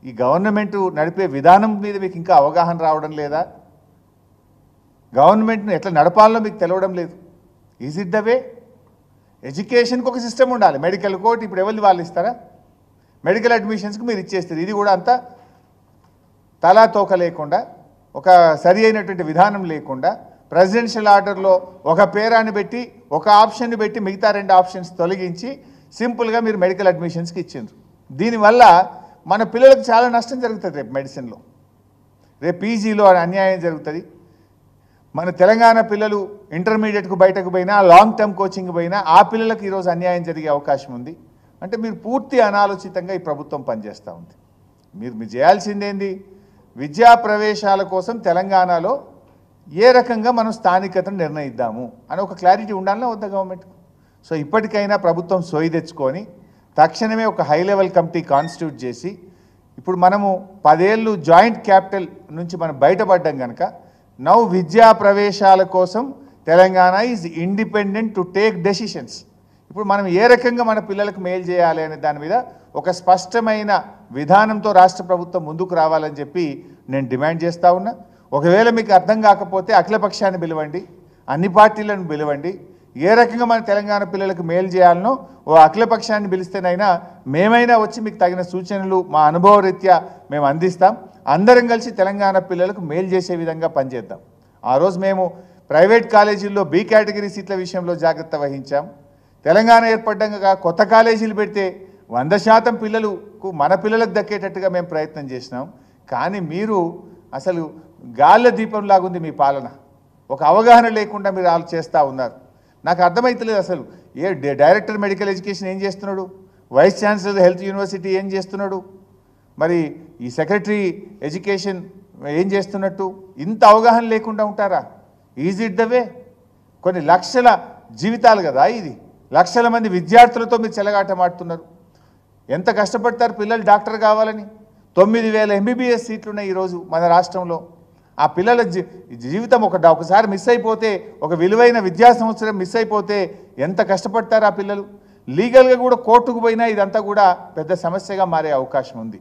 ఈ గవర్నమెంట్ నడిపే విధానం మీద మీకు ఇంకా అవగాహన రావడం లేదా? గవర్నమెంట్ను ఎట్లా నడపాలో మీకు తెలవడం లేదు. Is it the way? ఎడ్యుకేషన్కి ఒక సిస్టమ్ ఉండాలి. మెడికల్ కోర్టు ఇప్పుడు ఎవరిది వాళ్ళు ఇస్తారా? మెడికల్ అడ్మిషన్స్కి మీరు ఇచ్చేస్తారు. ఇది కూడా అంతా తలా తోక లేకుండా, ఒక సరి అయినటువంటి విధానం లేకుండా ప్రెసిడెన్షియల్ ఆర్డర్లో ఒక పేరాన్ని పెట్టి ఒక ఆప్షన్ని పెట్టి మిగతా 2 ఆప్షన్స్ తొలగించి సింపుల్గా మీరు మెడికల్ అడ్మిషన్స్కి ఇచ్చిండ్రు. దీనివల్ల మన పిల్లలకు చాలా నష్టం జరుగుతుంది. రేపు మెడిసిన్లో, రేపు పీజీలో అన్యాయం జరుగుతుంది. మన తెలంగాణ పిల్లలు ఇంటర్మీడియట్కు బయటకు పోయినా, లాంగ్ టర్మ్ కోచింగ్ పోయినా ఆ పిల్లలకు ఈరోజు అన్యాయం జరిగే అవకాశం ఉంది. అంటే మీరు పూర్తి అనాలోచితంగా ఈ ప్రభుత్వం పనిచేస్తూ ఉంది. మీరు చేయాల్సిందేంది? విద్యా ప్రవేశాల కోసం తెలంగాణలో ఏ రకంగా మనం స్థానికతను నిర్ణయిద్దాము అని ఒక క్లారిటీ ఉండాలన్నా వద్ద గవర్నమెంట్కు. సో ఇప్పటికైనా ప్రభుత్వం సోయి తెచ్చుకొని తక్షణమే ఒక హై లెవెల్ కమిటీ కాన్స్టిట్యూట్ చేసి, ఇప్పుడు మనము 10 ఏళ్ళు జాయింట్ క్యాపిటల్ నుంచి మనం బయటపడ్డాం కనుక నౌ విద్యా ప్రవేశాల కోసం Telangana is independent to take decisions. ఇప్పుడు మనం ఏ రకంగా మన పిల్లలకు మేలు చేయాలి అనే దాని మీద ఒక స్పష్టమైన విధానంతో రాష్ట్ర ప్రభుత్వం ముందుకు రావాలని చెప్పి నేను డిమాండ్ చేస్తూ ఉన్నా. ఒకవేళ మీకు అర్థం కాకపోతే అఖిలపక్షాన్ని పిలవండి, అన్ని పార్టీలను పిలవండి. ఏ రకంగా మన తెలంగాణ పిల్లలకు మేలు చేయాలనో ఓ అఖిలపక్షాన్ని పిలిస్తేనైనా మేమైనా వచ్చి మీకు తగిన సూచనలు మా అనుభవ రీత్యా మేము అందిస్తాం. అందరం కలిసి తెలంగాణ పిల్లలకు మేలు చేసే విధంగా పనిచేద్దాం. ఆ రోజు మేము ప్రైవేట్ కాలేజీల్లో బి కేటగిరీ సీట్ల విషయంలో జాగ్రత్త వహించాం. తెలంగాణ ఏర్పడ్డాక కొత్త కాలేజీలు పెడితే 100% పిల్లలకు మన పిల్లలకు దక్కేటట్టుగా మేము ప్రయత్నం చేసినాం. కానీ మీరు అసలు గాళ్ళ దీపంలాగుంది మీ పాలన. ఒక అవగాహన లేకుండా మీరు వాళ్ళు చేస్తూ ఉన్నారు. నాకు అర్థమవుతలేదు అసలు. డైరెక్టర్ మెడికల్ ఎడ్యుకేషన్ ఏం చేస్తున్నాడు? వైస్ ఛాన్సలర్ హెల్త్ యూనివర్సిటీ ఏం చేస్తున్నాడు? మరి ఈ సెక్రటరీ ఎడ్యుకేషన్ ఏం చేస్తున్నట్టు? ఇంత అవగాహన లేకుండా ఉంటారా? Is it the way? కొన్ని లక్షల జీవితాలు కదా ఇది. లక్షల మంది విద్యార్థులతో మీరు చెలగాటమాడుతున్నారు. ఎంత కష్టపడతారు పిల్లలు డాక్టర్ కావాలని? 9,000 ఎంబీబీఎస్ సీట్లున్నాయి ఈరోజు మన రాష్ట్రంలో. ఆ పిల్లల జీవితం ఒకసారి మిస్ అయిపోతే, ఒక విలువైన విద్యా సంవత్సరం మిస్ అయిపోతే ఎంత కష్టపడతారు ఆ పిల్లలు? లీగల్గా కూడా కోర్టుకు పోయినా ఇదంతా కూడా పెద్ద సమస్యగా మారే అవకాశం ఉంది.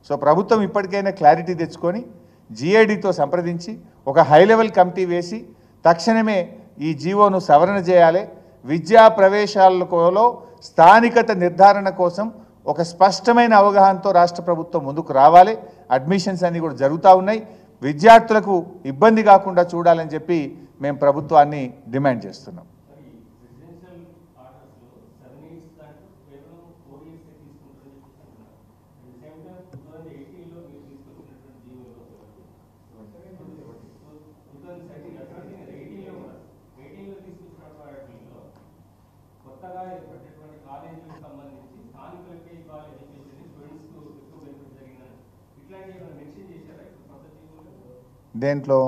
సో ప్రభుత్వం ఇప్పటికైనా క్లారిటీ తెచ్చుకొని జిఏడితో సంప్రదించి ఒక హై లెవెల్ కమిటీ వేసి తక్షణమే ఈ జీవోను సవరణ చేయాలి. విద్యా ప్రవేశాలలో స్థానికత నిర్ధారణ కోసం ఒక స్పష్టమైన అవగాహనతో రాష్ట్ర ప్రభుత్వం ముందుకు రావాలి. అడ్మిషన్స్ అన్నీ కూడా జరుగుతూ ఉన్నాయి. విద్యార్థులకు ఇబ్బంది కాకుండా చూడాలని చెప్పి మేము ప్రభుత్వాన్ని డిమాండ్ చేస్తున్నాం. కొత్తగా ఏర్పడేటువంటి కాలేజీలకు సంబంధించి స్థానికులకే ఇవ్వాలి ఎడ్యుకేషన్, స్టూడెంట్స్కు ఎక్కువ బెనిఫిట్ జరిగిందని దేంట్లో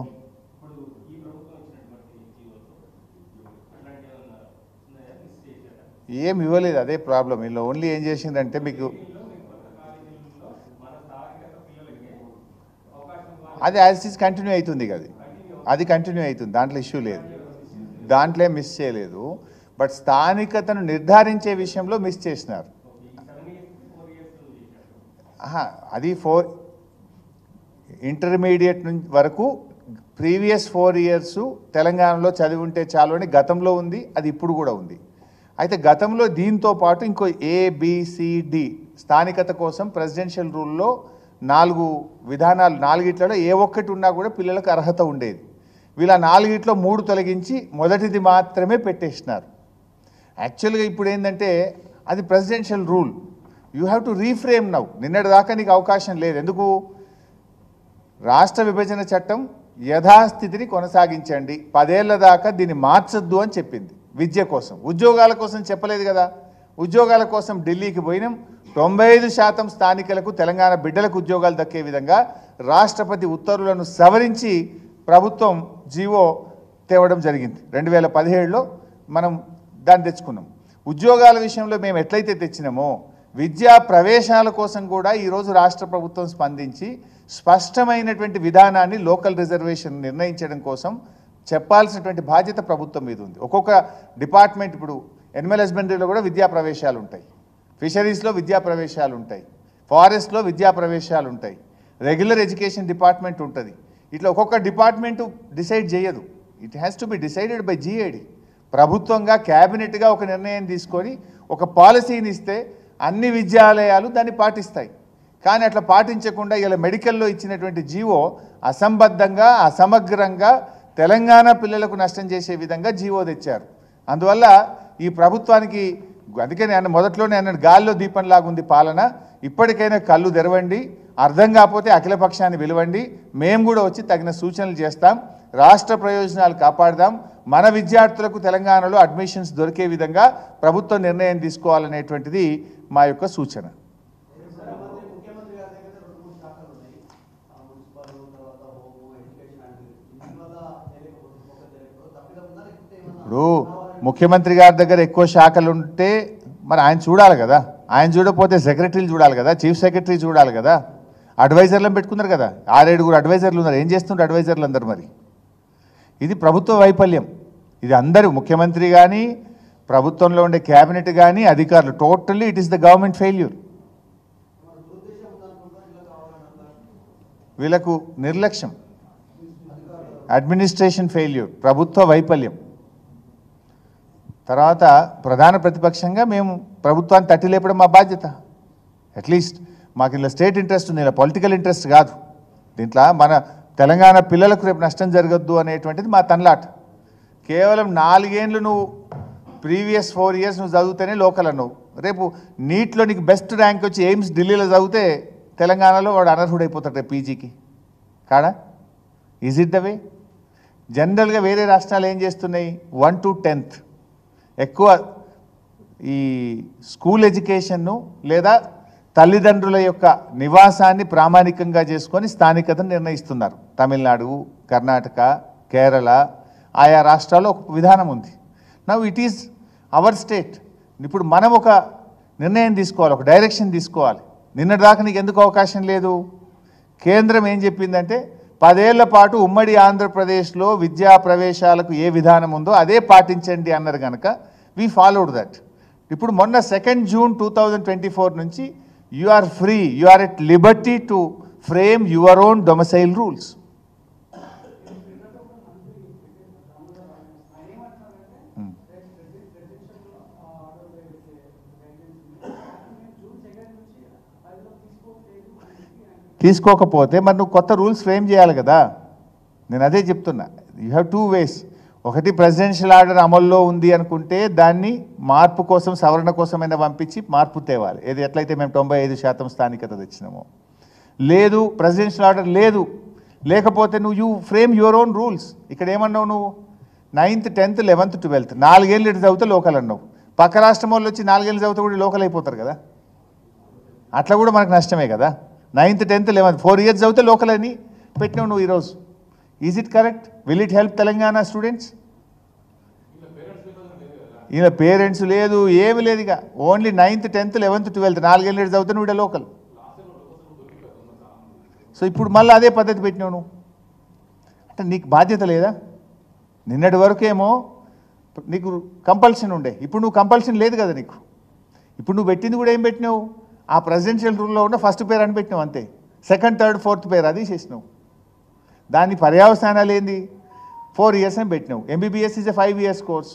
ఏం ఇవ్వలేదు, అదే ప్రాబ్లం. వీళ్ళు ఓన్లీ ఏం చేసిందంటే మీకు అది యాజ్ ఇస్ కంటిన్యూ అవుతుంది కదా, అది కంటిన్యూ అవుతుంది, దాంట్లో ఇష్యూ లేదు, దాంట్లో మిస్ చేయలేదు. బట్ స్థానికతను నిర్ధారించే విషయంలో మిస్ చేసినారు. అది ఇంటర్మీడియట్ వరకు ప్రీవియస్ 4 years తెలంగాణలో చదివి ఉంటే చాలు అని గతంలో ఉంది, అది ఇప్పుడు కూడా ఉంది. అయితే గతంలో దీంతో పాటు ఇంకో ABCD స్థానికత కోసం ప్రెసిడెన్షియల్ రూల్లో 4 విధానాలు, 4గిట్లలో ఏ ఒక్కటి ఉన్నా కూడా పిల్లలకు అర్హత ఉండేది. వీళ్ళ 4గిట్లో 3 తొలగించి మొదటిది మాత్రమే పెట్టేసినారు. యాక్చువల్గా ఇప్పుడు ఏంటంటే అది presidential rule, you have to reframe now. నిన్నటి దాకా నీకు అవకాశం లేదు. ఎందుకు? రాష్ట్ర విభజన చట్టం యథాస్థితిని కొనసాగించండి, 10 ఏళ్ల దాకా దీన్ని మార్చొద్దు అని చెప్పింది. విద్య కోసం, ఉద్యోగాల కోసం చెప్పలేదు కదా. ఉద్యోగాల కోసం ఢిల్లీకి పోయినాం. 95% స్థానికులకు, తెలంగాణ బిడ్డలకు ఉద్యోగాలు దక్కే విధంగా రాష్ట్రపతి ఉత్తర్వులను సవరించి ప్రభుత్వం జీవో తేవడం జరిగింది. 2017లో మనం దాన్ని తెచ్చుకున్నాం. ఉద్యోగాల విషయంలో మేము ఎట్లయితే తెచ్చినామో విద్యా ప్రవేశాల కోసం కూడా ఈరోజు రాష్ట్ర ప్రభుత్వం స్పందించి స్పష్టమైనటువంటి విధానాన్ని లోకల్ రిజర్వేషన్ నిర్ణయించడం కోసం చెప్పాల్సినటువంటి బాధ్యత ప్రభుత్వం మీద ఉంది. ఒక్కొక్క డిపార్ట్మెంట్, ఇప్పుడు ఎనిమల్ హస్బెండరీలో కూడా విద్యా ప్రవేశాలు ఉంటాయి, ఫిషరీస్లో విద్యా ప్రవేశాలు ఉంటాయి, ఫారెస్ట్లో విద్యా ప్రవేశాలు ఉంటాయి, రెగ్యులర్ ఎడ్యుకేషన్ డిపార్ట్మెంట్ ఉంటుంది. ఇట్లా ఒక్కొక్క డిపార్ట్మెంటు డిసైడ్ చేయదు. It has to be decided by GAD. ప్రభుత్వంగా క్యాబినెట్గా ఒక నిర్ణయం తీసుకొని ఒక పాలసీని ఇస్తే అన్ని విద్యాలయాలు దాన్ని పాటిస్తాయి. కానీ అట్లా పాటించకుండా ఇలా మెడికల్లో ఇచ్చినటువంటి జీవో అసంబద్ధంగా, అసమగ్రంగా తెలంగాణ పిల్లలకు నష్టం చేసే విధంగా జీవో తెచ్చారు. అందువల్ల ఈ ప్రభుత్వానికి, అందుకే నేను మొదట్లోనే అన్నాడు, గాల్లో దీపంలాగుంది పాలన. ఇప్పటికైనా కళ్ళు తెరవండి, అర్థం కాకపోతే అఖిలపక్షాన్ని పిలవండి, మేము కూడా వచ్చి తగిన సూచనలు చేస్తాం, రాష్ట్ర ప్రయోజనాలు కాపాడదాం, మన విద్యార్థులకు తెలంగాణలో అడ్మిషన్స్ దొరికే విధంగా ప్రభుత్వం నిర్ణయం తీసుకోవాలనేటువంటిది మా యొక్క సూచన. ఇప్పుడు ముఖ్యమంత్రి గారి దగ్గర ఎక్కువ శాఖలు ఉంటే మరి ఆయన చూడాలి కదా, ఆయన చూడకపోతే సెక్రటరీలు చూడాలి కదా, చీఫ్ సెక్రటరీ చూడాలి కదా, అడ్వైజర్లను పెట్టుకున్నారు కదా, 6-7 అడ్వైజర్లు ఉన్నారు. ఏం చేస్తున్నారు అడ్వైజర్లు అందరు? మరి ఇది ప్రభుత్వ వైఫల్యం. ఇది అందరూ, ముఖ్యమంత్రి కానీ, ప్రభుత్వంలో ఉండే క్యాబినెట్ కానీ, అధికారులు, totally it is the government failure. వీళ్ళకు నిర్లక్ష్యం, అడ్మినిస్ట్రేషన్ ఫెయిల్యూర్, ప్రభుత్వ వైఫల్యం. తర్వాత ప్రధాన ప్రతిపక్షంగా మేము ప్రభుత్వాన్ని తట్టి లేపడం మా బాధ్యత. అట్లీస్ట్ మాకు ఇలా స్టేట్ ఇంట్రెస్ట్ ఉంది, ఇలా పొలిటికల్ ఇంట్రెస్ట్ కాదు. దీంట్లో మన తెలంగాణ పిల్లలకు రేపు నష్టం జరగద్దు అనేటువంటిది మా తన్లాట. కేవలం 4 ఏళ్ళు నువ్వు ప్రీవియస్ 4 years నువ్వు చదివితేనే లోకల్ అన్నావు. రేపు నీట్లో నీకు బెస్ట్ ర్యాంక్ వచ్చి ఎయిమ్స్ ఢిల్లీలో చదివితే తెలంగాణలో వాడు అనర్హుడైపోతాడు రేపు పీజీకి కాడా? Is it the way? జనరల్గా వేరే రాష్ట్రాలు ఏం చేస్తున్నాయి, 1 to 10th ఎక్కువ ఈ స్కూల్ ఎడ్యుకేషన్ను లేదా తల్లిదండ్రుల యొక్క నివాసాన్ని ప్రామాణికంగా చేసుకొని స్థానికతను నిర్ణయిస్తున్నారు. తమిళనాడు, కర్ణాటక, కేరళ, ఆయా రాష్ట్రాల్లో ఒక విధానం ఉంది. Now it is our state. ఇప్పుడు మనం ఒక నిర్ణయం తీసుకోవాలి, ఒక డైరెక్షన్ తీసుకోవాలి. నిన్నటి దాకా నీకు ఎందుకు అవకాశం లేదు? కేంద్రం ఏం చెప్పిందంటే 10 ఏళ్ల పాటు ఉమ్మడి ఆంధ్రప్రదేశ్లో విద్యా ప్రవేశాలకు ఏ విధానం ఉందో అదే పాటించండి అన్నారు కనుక వీ ఫాలోడ్ దట్. ఇప్పుడు మొన్న 2 June 2024 నుంచి you are free, you are at liberty to frame your own domicile rules. తీసుకోకపోతే మరి నువ్వు కొత్త రూల్స్ ఫ్రేమ్ చేయాలి కదా. నేను అదే చెప్తున్నా, యూ హ్యావ్ 2 ways. ఒకటి ప్రెసిడెన్షియల్ ఆర్డర్ అమల్లో ఉంది అనుకుంటే దాన్ని మార్పు కోసం, సవరణ కోసమైనా పంపించి మార్పు తేవాలి. ఏది ఎట్లయితే మేము 95% స్థానికత తెచ్చినామో. లేదు ప్రెసిడెన్షియల్ ఆర్డర్ లేదు, లేకపోతే నువ్వు you frame your own rules. ఇక్కడ ఏమన్నావు నువ్వు? 9th, 10th, 11th, 12th 4 ఏళ్ళు ఇటు చదివితే లోకల్ అన్నావు. పక్క రాష్ట్రం వాళ్ళు వచ్చి 4 ఏళ్ళు చదివితే కూడా లోకల్ అయిపోతారు కదా. అట్లా కూడా మనకు నష్టమే కదా. 9th, 10th, 11th 4 years చదివితే లోకల్ అని పెట్టినావు నువ్వు. ఈరోజు is it correct? Will it help Telangana students? ఈయన పేరెంట్స్ లేదు, ఏమి లేదు. ఇక only 9th 10th 11th 12th 4 ఏళ్ళు చదువుతాను వీడ లోకల్. సో ఇప్పుడు మళ్ళీ అదే పద్ధతి పెట్టినావు నువ్వు. అంటే నీకు బాధ్యత లేదా? నిన్నటి వరకేమో నీకు కంపల్షన్ ఉండే, ఇప్పుడు నువ్వు కంపల్షన్ లేదు కదా నీకు. ఇప్పుడు నువ్వు పెట్టింది కూడా ఏం పెట్టినావు? ఆ ప్రెసిడెన్షియల్ రూల్లో ఉన్న ఫస్ట్ పేరు అని పెట్టినావు అంతే. సెకండ్ థర్డ్ ఫోర్త్ పేరు అది చేసినావు. దాని పర్యావసానాలు ఏంది? 4 years అని పెట్టినావు. MBBS is a 5 years course.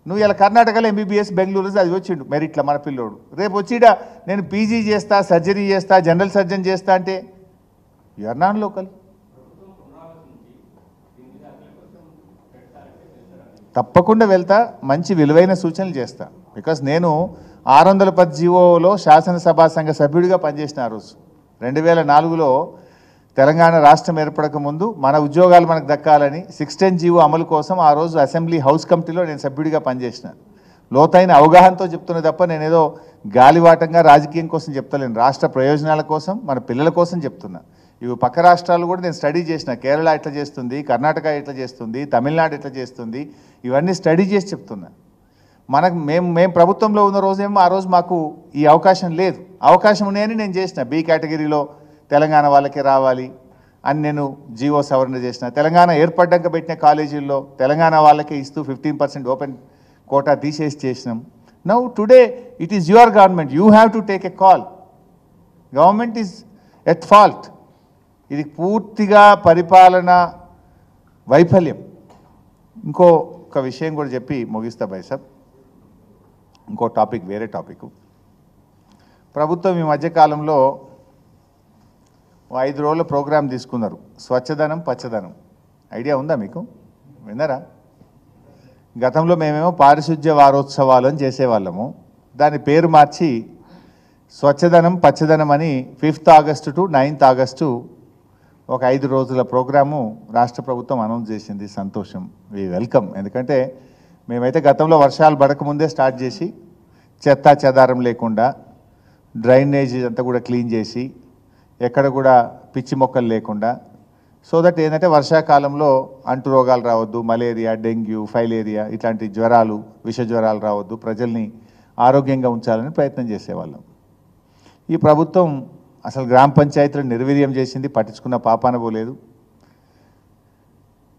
నువ్వు ఇలా కర్ణాటకలో MBBS బెంగళూరు అది వచ్చిండు మెరిట్లా మన పిల్లోడు. రేపు వచ్చిడ నేను PG చేస్తా, సర్జరీ చేస్తా, జనరల్ సర్జన్ చేస్తా అంటే యు ఆర్ నాన్ లోకల్. తప్పకుండా వెళ్తా, మంచి విలువైన సూచనలు చేస్తా. బికాస్ నేను 610 జీవోలో శాసనసభా సంఘ సభ్యుడిగా పనిచేసిన ఆ రోజు 2004లో తెలంగాణ రాష్ట్రం ఏర్పడక ముందు మన ఉద్యోగాలు మనకు దక్కాలని 610 జీవో అమలు కోసం ఆ రోజు అసెంబ్లీ హౌస్ కమిటీలో నేను సభ్యుడిగా పనిచేసిన. లోతైన అవగాహనతో చెప్తున్నా తప్ప నేనేదో గాలివాటంగా రాజకీయం కోసం చెప్తలేను. రాష్ట్ర ప్రయోజనాల కోసం, మన పిల్లల కోసం చెప్తున్నా. ఇవి పక్క రాష్ట్రాలు కూడా నేను స్టడీ చేసిన. కేరళ ఎట్లా చేస్తుంది, కర్ణాటక ఎట్లా చేస్తుంది, తమిళనాడు ఎట్లా చేస్తుంది, ఇవన్నీ స్టడీ చేసి చెప్తున్నా. మేము ప్రభుత్వంలో ఉన్న రోజేమో ఆ రోజు మాకు ఈ అవకాశం లేదు. అవకాశం ఉన్నాయని నేను చేసిన. B కేటగిరీలో తెలంగాణ వాళ్ళకే రావాలి అని నేను జీవో సవరణ చేసిన. తెలంగాణ ఏర్పడ్డాక పెట్టిన కాలేజీల్లో తెలంగాణ వాళ్ళకే ఇస్తూ 15% ఓపెన్ కోటా తీసేసి చేసినాం. Now today it is your government, you have to take a call. Government is at fault. ఇది పూర్తిగా పరిపాలన వైఫల్యం. ఇంకొక విషయం కూడా చెప్పి ముగిస్తా బైసాబ్. ఇంకో టాపిక్, వేరే టాపిక్. ప్రభుత్వం ఈ మధ్యకాలంలో 5 రోజుల ప్రోగ్రాం తీసుకున్నారు, స్వచ్ఛదనం పచ్చదనం. ఐడియా ఉందా మీకు? విన్నారా? గతంలో మేమేమో పారిశుధ్య వారోత్సవాలు అని చేసేవాళ్ళము. దాని పేరు మార్చి స్వచ్ఛదనం పచ్చదనం అని 5th August to 9th August ఒక 5 రోజుల ప్రోగ్రాము రాష్ట్ర ప్రభుత్వం అనౌన్స్ చేసింది. సంతోషం, వి వెల్కమ్. ఎందుకంటే మేమైతే గతంలో వర్షాలు పడకముందే స్టార్ట్ చేసి చెత్తా చెదారం లేకుండా డ్రైనేజ్ అంతా కూడా క్లీన్ చేసి ఎక్కడ కూడా పిచ్చి మొక్కలు లేకుండా, సో దట్ ఏంటంటే వర్షాకాలంలో అంటు రోగాలు రావద్దు, మలేరియా, డెంగ్యూ, ఫైలేరియా ఇట్లాంటి జ్వరాలు, విష జ్వరాలు రావద్దు, ప్రజల్ని ఆరోగ్యంగా ఉంచాలని ప్రయత్నం చేసేవాళ్ళం. ఈ ప్రభుత్వం అసలు గ్రామ పంచాయతీలను నిర్వీర్యం చేసింది, పట్టించుకున్న పాపాన పోలేదు.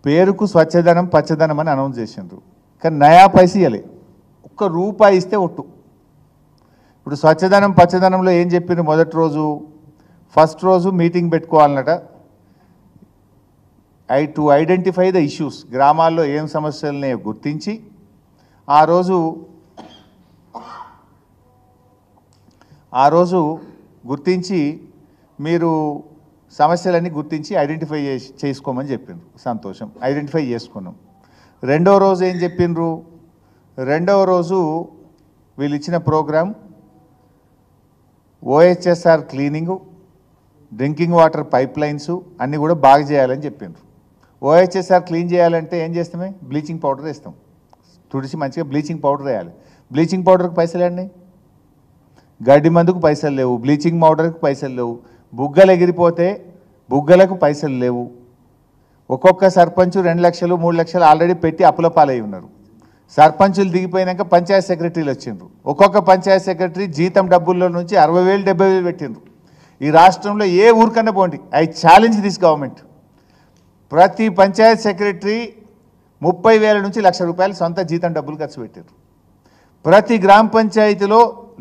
పేరుకు స్వచ్ఛదనం పచ్చదనం అని అనౌన్స్ చేసిండ్రు, కానీ నయా పైసా ఇవ్వలే. ₹1 ఇస్తే ఒట్టు. ఇప్పుడు స్వచ్ఛదనం పచ్చదనంలో ఏం చెప్పిండ్రు? మొదటి రోజు, ఫస్ట్ రోజు మీటింగ్ పెట్టుకోవాలన్నట. టు ఐడెంటిఫై ద ఇష్యూస్, గ్రామాల్లో ఏం సమస్యలని గుర్తించి ఆ రోజు గుర్తించి మీరు సమస్యలన్నీ గుర్తించి ఐడెంటిఫై చేసుకోమని చెప్పిండ్రు. సంతోషం, ఐడెంటిఫై చేసుకున్నాం. రెండో రోజు ఏం చెప్పిండ్రు? రెండవ రోజు వీళ్ళు ఇచ్చిన program OHSR cleaning, drinking water pipe lines అన్నీ కూడా బాగా చేయాలని చెప్పిండ్రు. OHSR క్లీన్ చేయాలంటే ఏం చేస్తామే? బ్లీచింగ్ పౌడర్ వేస్తాం, తుడిచి మంచిగా బ్లీచింగ్ పౌడర్ వేయాలి. బ్లీచింగ్ పౌడర్కి పైసలు అండి, గడ్డి మందుకు పైసలు లేవు, బ్లీచింగ్ పౌడర్కి పైసలు లేవు, బుగ్గలు ఎగిరిపోతే బుగ్గలకు పైసలు లేవు. ఒక్కొక్క సర్పంచ్ 2 లక్షలు 3 లక్షలు ఆల్రెడీ పెట్టి అప్పుల పాలై ఉన్నారు. సర్పంచులు దిగిపోయినాక పంచాయత్ సెక్రటరీలు వచ్చిండ్రు. ఒక్కొక్క పంచాయత్ సెక్రటరీ జీతం డబ్బుల్లో నుంచి 60,000 70,000 పెట్టిండ్రు. ఈ రాష్ట్రంలో ఏ ఊరికన్నా పోండి, ఐ ఛాలెంజ్ దిస్ గవర్నమెంట్. ప్రతి పంచాయత్ సెక్రటరీ 30,000 నుంచి ₹1,00,000 సొంత జీతం డబ్బులు ఖర్చు పెట్టారు. ప్రతి గ్రామ పంచాయతీలో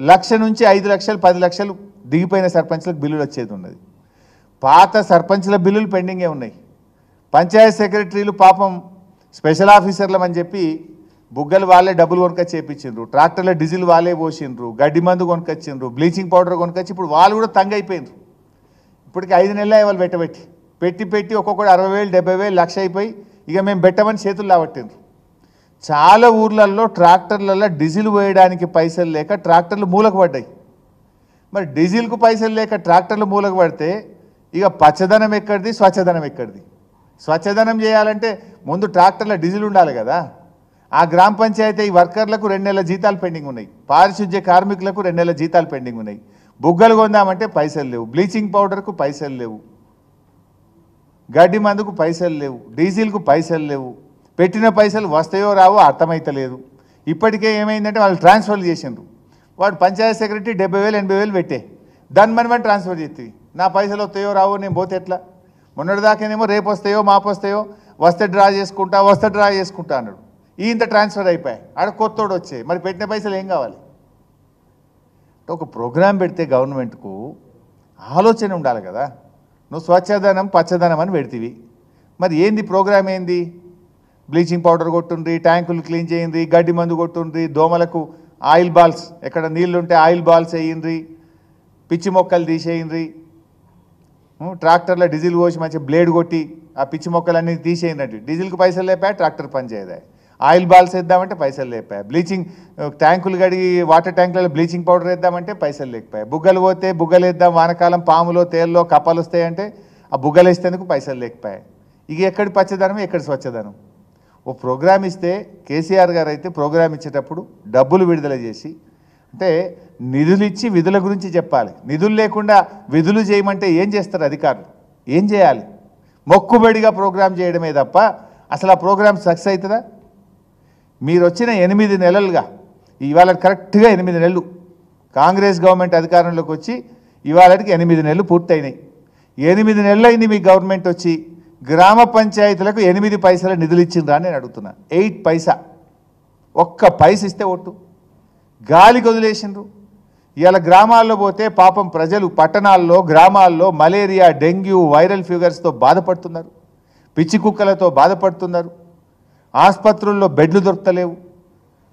1,00,000 నుంచి 5 లక్షలు 10 లక్షలు దిగిపోయిన సర్పంచ్లకు బిల్లులు వచ్చేది ఉన్నది. పాత సర్పంచ్ల బిల్లులు పెండింగే ఉన్నాయి. పంచాయత్ సెక్రటరీలు పాపం స్పెషల్ ఆఫీసర్లం అని చెప్పి బుగ్గలు వాళ్ళే డబ్బులు కొనుకొచ్చి చేయించిండ్రు, ట్రాక్టర్ల డీజిల్ వాళ్ళే పోసిండ్రు, గడ్డి మందు కొనుకొచ్చిండ్రు, బ్లీచింగ్ పౌడర్ కొనుకొచ్చి ఇప్పుడు వాళ్ళు కూడా తంగ అయిపోయిండ్రు. ఇప్పటికి 5 నెలలు వాళ్ళు పెట్టి ఒక్కొక్కటి 60,000 70,000 లక్ష అయిపోయి ఇక మేము పెట్టమని చేతులు లావట్టిండ్రు. చాలా ఊర్లలో ట్రాక్టర్లలో డీజిల్ పోయడానికి పైసలు లేక ట్రాక్టర్లు మూలకు పడ్డాయి. మరి డీజిల్కు పైసలు లేక ట్రాక్టర్లు మూలకు పడితే ఇక పచ్చదనం ఎక్కడిది, స్వచ్ఛదనం ఎక్కడిది? స్వచ్ఛదనం చేయాలంటే ముందు ట్రాక్టర్ల డీజిల్ ఉండాలి కదా. ఆ గ్రామ పంచాయతీ వర్కర్లకు 2 నెలల జీతాలు పెండింగ్ ఉన్నాయి, పారిశుద్ధ్య కార్మికులకు 2 నెలల జీతాలు పెండింగ్ ఉన్నాయి. బుగ్గలు కొందామంటే పైసలు లేవు, బ్లీచింగ్ పౌడర్కు పైసలు లేవు. గడ్డి మందుకు పైసలు లేవు, డీజిల్కు పైసలు లేవు, పెట్టిన పైసలు వస్తాయో రావో అర్థమైతలేదు. ఇప్పటికే ఏమైందంటే వాళ్ళు ట్రాన్స్ఫర్లు చేసిండ్రు. వాడు పంచాయతీ సెక్రటరీ 70,000 80,000 పెట్టే దాన్ని మనం ట్రాన్స్ఫర్ చేస్తుంది. నా పైసలు వస్తాయో రావో నేను పోతే ఎట్లా? మొన్నటిదాకానేమో రేపు వస్తాయో మాపు వస్తాయో వస్తే డ్రా చేసుకుంటా అన్నాడు. ఇంత ట్రాన్స్ఫర్ అయిపోయాయి. ఆడ కొత్తోడు వచ్చాయి. మరి పెట్టిన పైసలు ఏం కావాలి? ఒక ప్రోగ్రాం పెడితే గవర్నమెంట్కు ఆలోచన ఉండాలి కదా. నువ్వు స్వచ్ఛధనం పచ్చదనం అని పెడితివి, మరి ఏంది ప్రోగ్రామ్? ఏంది? బ్లీచింగ్ పౌడర్ కొట్టుండ్రి, ట్యాంకులు క్లీన్ చేయండి, గడ్డి మందు కొట్టుండ్రి, దోమలకు ఆయిల్ బాల్స్, ఎక్కడ నీళ్ళుంటే ఆయిల్ బాల్స్ వేయండి, పిచ్చి మొక్కలు తీసేయండి, ట్రాక్టర్లో డీజిల్ పోసి మంచి బ్లేడ్ కొట్టి ఆ పిచ్చి మొక్కలన్నీ తీసేయండి. డీజిల్కి పైసలు లేపాయి, ట్రాక్టర్ పని చేయదా. ఆయిల్ బాల్స్ వేద్దామంటే పైసలు లేపాయి, బ్లీచింగ్ ట్యాంకులు కడిగి వాటర్ ట్యాంకులలో బ్లీచింగ్ పౌడర్ వేద్దామంటే పైసలు లేకపోయాయి, బుగ్గలు పోతే బుగ్గలు వేద్దాం, వానకాలం పాములో తేల్లో కప్పలు వస్తాయంటే ఆ బుగ్గలు వేసేందుకు పైసలు లేకపోయాయి. ఇక ఎక్కడి పచ్చదనం, ఎక్కడి స్వచ్ఛదనం? ఓ ప్రోగ్రామ్ ఇస్తే కేసీఆర్ గారు అయితే ప్రోగ్రామ్ ఇచ్చేటప్పుడు డబ్బులు విడుదల చేసి, అంటే నిధులు ఇచ్చి విధుల గురించి చెప్పాలి. నిధులు లేకుండా విధులు చేయమంటే ఏం చేస్తారు అధికారులు? ఏం చేయాలి? మొక్కుబడిగా ప్రోగ్రాం చేయడమే తప్ప అసలు ఆ ప్రోగ్రామ్ సక్సెస్ అవుతుందా? మీరు వచ్చిన 8 నెలలుగా, ఇవాళ కరెక్ట్గా 8 నెలలు కాంగ్రెస్ గవర్నమెంట్ అధికారంలోకి వచ్చి ఇవాళకి 8 నెలలు పూర్తయినాయి. 8 నెలలు అయింది మీ గవర్నమెంట్ వచ్చి. గ్రామ పంచాయతీలకు 8 పైసల నిధులు ఇచ్చిండ్రా అని నేను అడుగుతున్నా. 8 పైసా, ఒక్క పైస ఇస్తే ఒట్టు గాలికి వదిలేసిండ్రు. ఇవాళ గ్రామాల్లో పోతే పాపం ప్రజలు పట్టణాల్లో గ్రామాల్లో మలేరియా, డెంగ్యూ, వైరల్ ఫీవర్స్తో బాధపడుతున్నారు, పిచ్చి కుక్కలతో బాధపడుతున్నారు. ఆసుపత్రుల్లో బెడ్లు దొరకలేవు,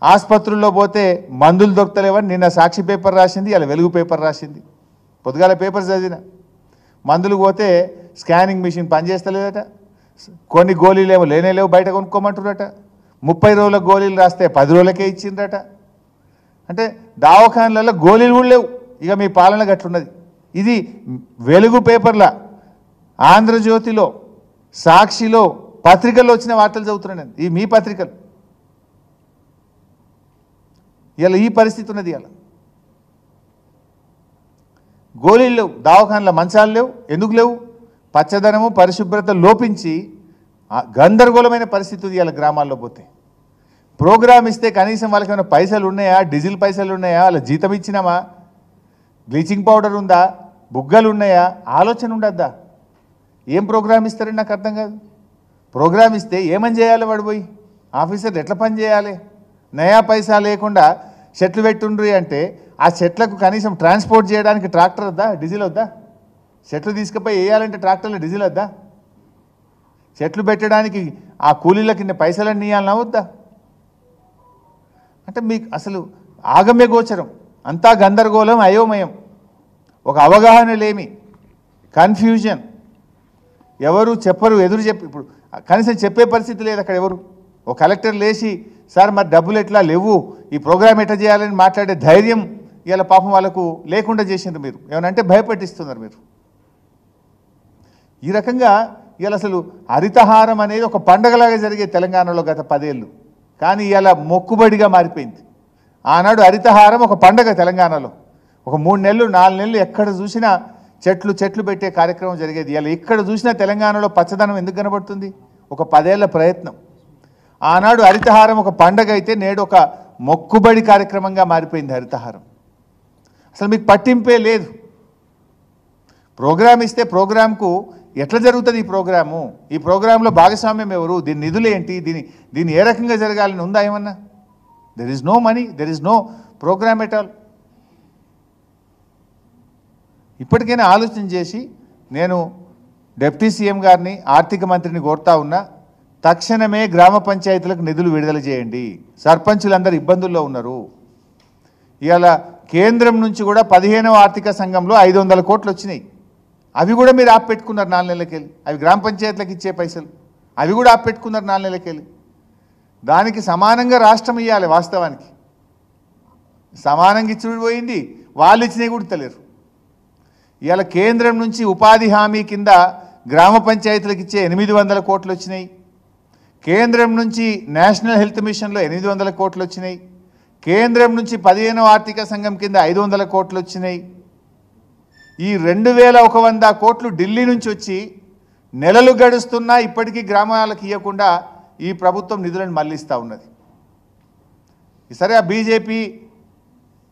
ఆసుపత్రుల్లో పోతే మందులు దొరకలేవని నిన్న సాక్షి పేపర్ రాసింది, ఇలా వెలుగు పేపర్ రాసింది. పొద్దుగాల పేపర్ చదివిన. మందులు పోతే స్కానింగ్ మిషన్ పనిచేస్తలేదట, కొన్ని గోళీలు ఏమో లేనేలేవు, బయట కొనుక్కోమంటున్నారట, 30 రోజుల గోళీలు రాస్తే 10 రోజులకే ఇచ్చిండ్రట. అంటే దవాఖానలలో గోళీలు కూడా లేవు. ఇక మీ పాలన గట్లున్నది. ఇది వెలుగు పేపర్ల, ఆంధ్రజ్యోతిలో, సాక్షిలో, పత్రికల్లో వచ్చిన వార్తలు చదువుతున్నాను. ఈ మీ పత్రికలు ఇలా ఈ పరిస్థితి ఉన్నది. ఇలా గోళీలు లేవు, దవాఖానల మంచాలు లేవు. ఎందుకు లేవు? పచ్చదనము పరిశుభ్రత లోపించి గందరగోళమైన పరిస్థితి ఉంది ఇలా గ్రామాల్లో పోతే. ప్రోగ్రామ్ ఇస్తే కనీసం వాళ్ళకి ఏమైనా పైసలు ఉన్నాయా? డీజిల్ పైసలు ఉన్నాయా? వాళ్ళ జీతం ఇచ్చినామా? బ్లీచింగ్ పౌడర్ ఉందా? బుగ్గలు ఉన్నాయా? ఆలోచన ఉండద్దా? ఏం ప్రోగ్రామ్ ఇస్తారని నాకు అర్థం కాదు. ప్రోగ్రామ్ ఇస్తే ఏమని చేయాలి? వాడు పోయి ఆఫీసర్లు ఎట్లా పని చేయాలి? నయా పైసా లేకుండా చెట్లు పెట్టుండ్రి అంటే ఆ చెట్లకు కనీసం ట్రాన్స్పోర్ట్ చేయడానికి ట్రాక్టర్ వద్దా? డీజిల్ వద్దా? చెట్లు తీసుకుపోయి వేయాలంటే ట్రాక్టర్లో డీజిల్ వద్దా? చెట్లు పెట్టడానికి ఆ కూలీలకి పైసలన్నీ ఇవ్వాలన్నా వద్దా? అంటే మీకు అసలు ఆగమ్య గోచరం, అంతా గందరగోళం, అయోమయం, ఒక అవగాహన లేమి, కన్ఫ్యూజన్. ఎవరు చెప్పరు, ఎదురు చెప్పి ఇప్పుడు కనీసం చెప్పే పరిస్థితి లేదు అక్కడ ఎవరు. ఒక కలెక్టర్ లేచి సార్ మరి డబ్బులు ఎట్లా లేవు, ఈ ప్రోగ్రామ్ ఎట్లా చేయాలని మాట్లాడే ధైర్యం ఇలా పాపం వాళ్ళకు లేకుండా చేసిండ్రు. మీరు ఏమనంటే భయపెట్టిస్తున్నారు మీరు. ఈ రకంగా ఇలా అసలు హరితహారం అనేది ఒక పండగలాగా జరిగే తెలంగాణలో గత 10 ఏళ్ళు, కానీ ఇలా మొక్కుబడిగా మారిపోయింది. ఆనాడు హరితహారం ఒక పండగ తెలంగాణలో. ఒక 3 నెలలు 4 నెలలు ఎక్కడ చూసినా చెట్లు పెట్టే కార్యక్రమం జరిగేది. ఇలా ఎక్కడ చూసినా తెలంగాణలో పచ్చదనం ఎందుకు కనబడుతుంది? ఒక 10 ఏళ్ల ప్రయత్నం. ఆనాడు హరితహారం ఒక పండగ అయితే నేడు ఒక మొక్కుబడి కార్యక్రమంగా మారిపోయింది హరితహారం. అసలు మీకు పట్టింపే లేదు. ప్రోగ్రామ్ ఇస్తే ప్రోగ్రాంకు ఎట్లా జరుగుతుంది ఈ ప్రోగ్రాము? ఈ ప్రోగ్రాంలో భాగస్వామ్యం ఎవరు? దీని నిధులు ఏంటి? దీన్ని ఏ రకంగా జరగాలని ఉందా ఏమన్నా? There is no money, there is no program at all. ఇప్పటికైనా ఆలోచన చేసి నేను డిప్యూటీ సీఎం గారిని, ఆర్థిక మంత్రిని కోరుతా ఉన్నా, తక్షణమే గ్రామ పంచాయతీలకు నిధులు విడుదల చేయండి. సర్పంచులందరూ ఇబ్బందుల్లో ఉన్నారు. ఇవాళ కేంద్రం నుంచి కూడా 15వ ఆర్థిక సంఘంలో 500 కోట్లు వచ్చినాయి. అవి కూడా మీరు ఆపెట్టుకున్నారు 4 నెలలకెళ్ళి. అవి గ్రామ పంచాయతీలకు ఇచ్చే పైసలు, అవి కూడా ఆపెట్టుకున్నారు 4 నెలలకెళ్ళి. దానికి సమానంగా రాష్ట్రం ఇవ్వాలి. వాస్తవానికి సమానంగా ఇచ్చుడు పోయింది, వాళ్ళు ఇచ్చినవి కూడా తెలియరు. ఇవాళ కేంద్రం నుంచి ఉపాధి హామీ కింద గ్రామ పంచాయతీలకు ఇచ్చే 800 కోట్లు వచ్చినాయి. కేంద్రం నుంచి నేషనల్ హెల్త్ మిషన్లో 800 కోట్లు వచ్చినాయి. కేంద్రం నుంచి 15వ ఆర్థిక సంఘం కింద 500 కోట్లు వచ్చినాయి. ఈ 2100 కోట్లు ఢిల్లీ నుంచి వచ్చి నెలలు గడుస్తున్నా ఇప్పటికీ గ్రామాలకు ఇవ్వకుండా ఈ ప్రభుత్వం నిధులను మళ్లిస్తూ ఉన్నది. సరే, ఆ బీజేపీ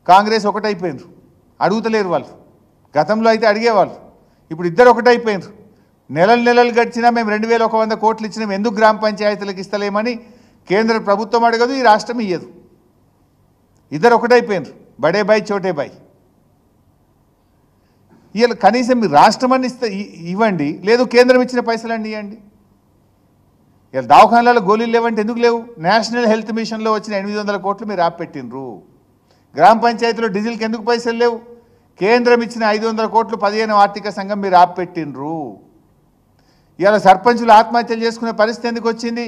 కాంగ్రెస్ ఒకటైపోయినారు, అడుగుతలేరు వాళ్ళు. గతంలో అయితే అడిగేవాళ్ళు, ఇప్పుడు ఇద్దరు ఒకటైపోయినారు. నెలలు గడిచినా మేము 2100 కోట్లు ఇచ్చినాం, ఎందుకు గ్రామ పంచాయతీలకు ఇస్తలేమని కేంద్ర ప్రభుత్వం అడగదు, ఈ రాష్ట్రం ఇయ్యదు. ఇద్దరు ఒకటైపోయినారు, బడే బాయ్ చోటే బాయ్. ఇవాళ కనీసం మీరు రాష్ట్రం అని ఇవ్వండి, లేదు కేంద్రం ఇచ్చిన పైసలన్నీ ఇవ్వండి. ఇలా దవాఖానాలలో గోళీలు లేవంటే ఎందుకు లేవు? నేషనల్ హెల్త్ మిషన్లో వచ్చిన 800 కోట్లు మీరు ఆపెట్టినరు. గ్రామ పంచాయతీలో డీజిల్కి ఎందుకు పైసలు లేవు? కేంద్రం ఇచ్చిన 500 కోట్లు 15వ ఆర్థిక సంఘం మీరు ఆపెట్టినరు. ఇవాళ సర్పంచులు ఆత్మహత్యలు చేసుకునే పరిస్థితి ఎందుకు వచ్చింది?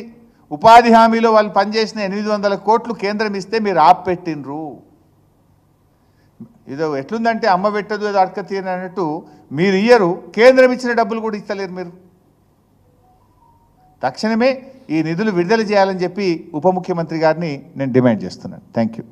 ఉపాధి హామీలో వాళ్ళు పనిచేసిన 800 కోట్లు కేంద్రం ఇస్తే మీరు ఆపెట్టినరు. ఇదో ఎట్లుందంటే అమ్మ పెట్టదు ఏదో అడక తీరని అన్నట్టు మీరు ఇయ్యరు, కేంద్రం ఇచ్చిన డబ్బులు కూడా ఇస్తలేరు మీరు. తక్షణమే ఈ నిధులు విడుదల చేయాలని చెప్పి ఉప ముఖ్యమంత్రి గారిని నేను డిమాండ్ చేస్తున్నాను. Thank you.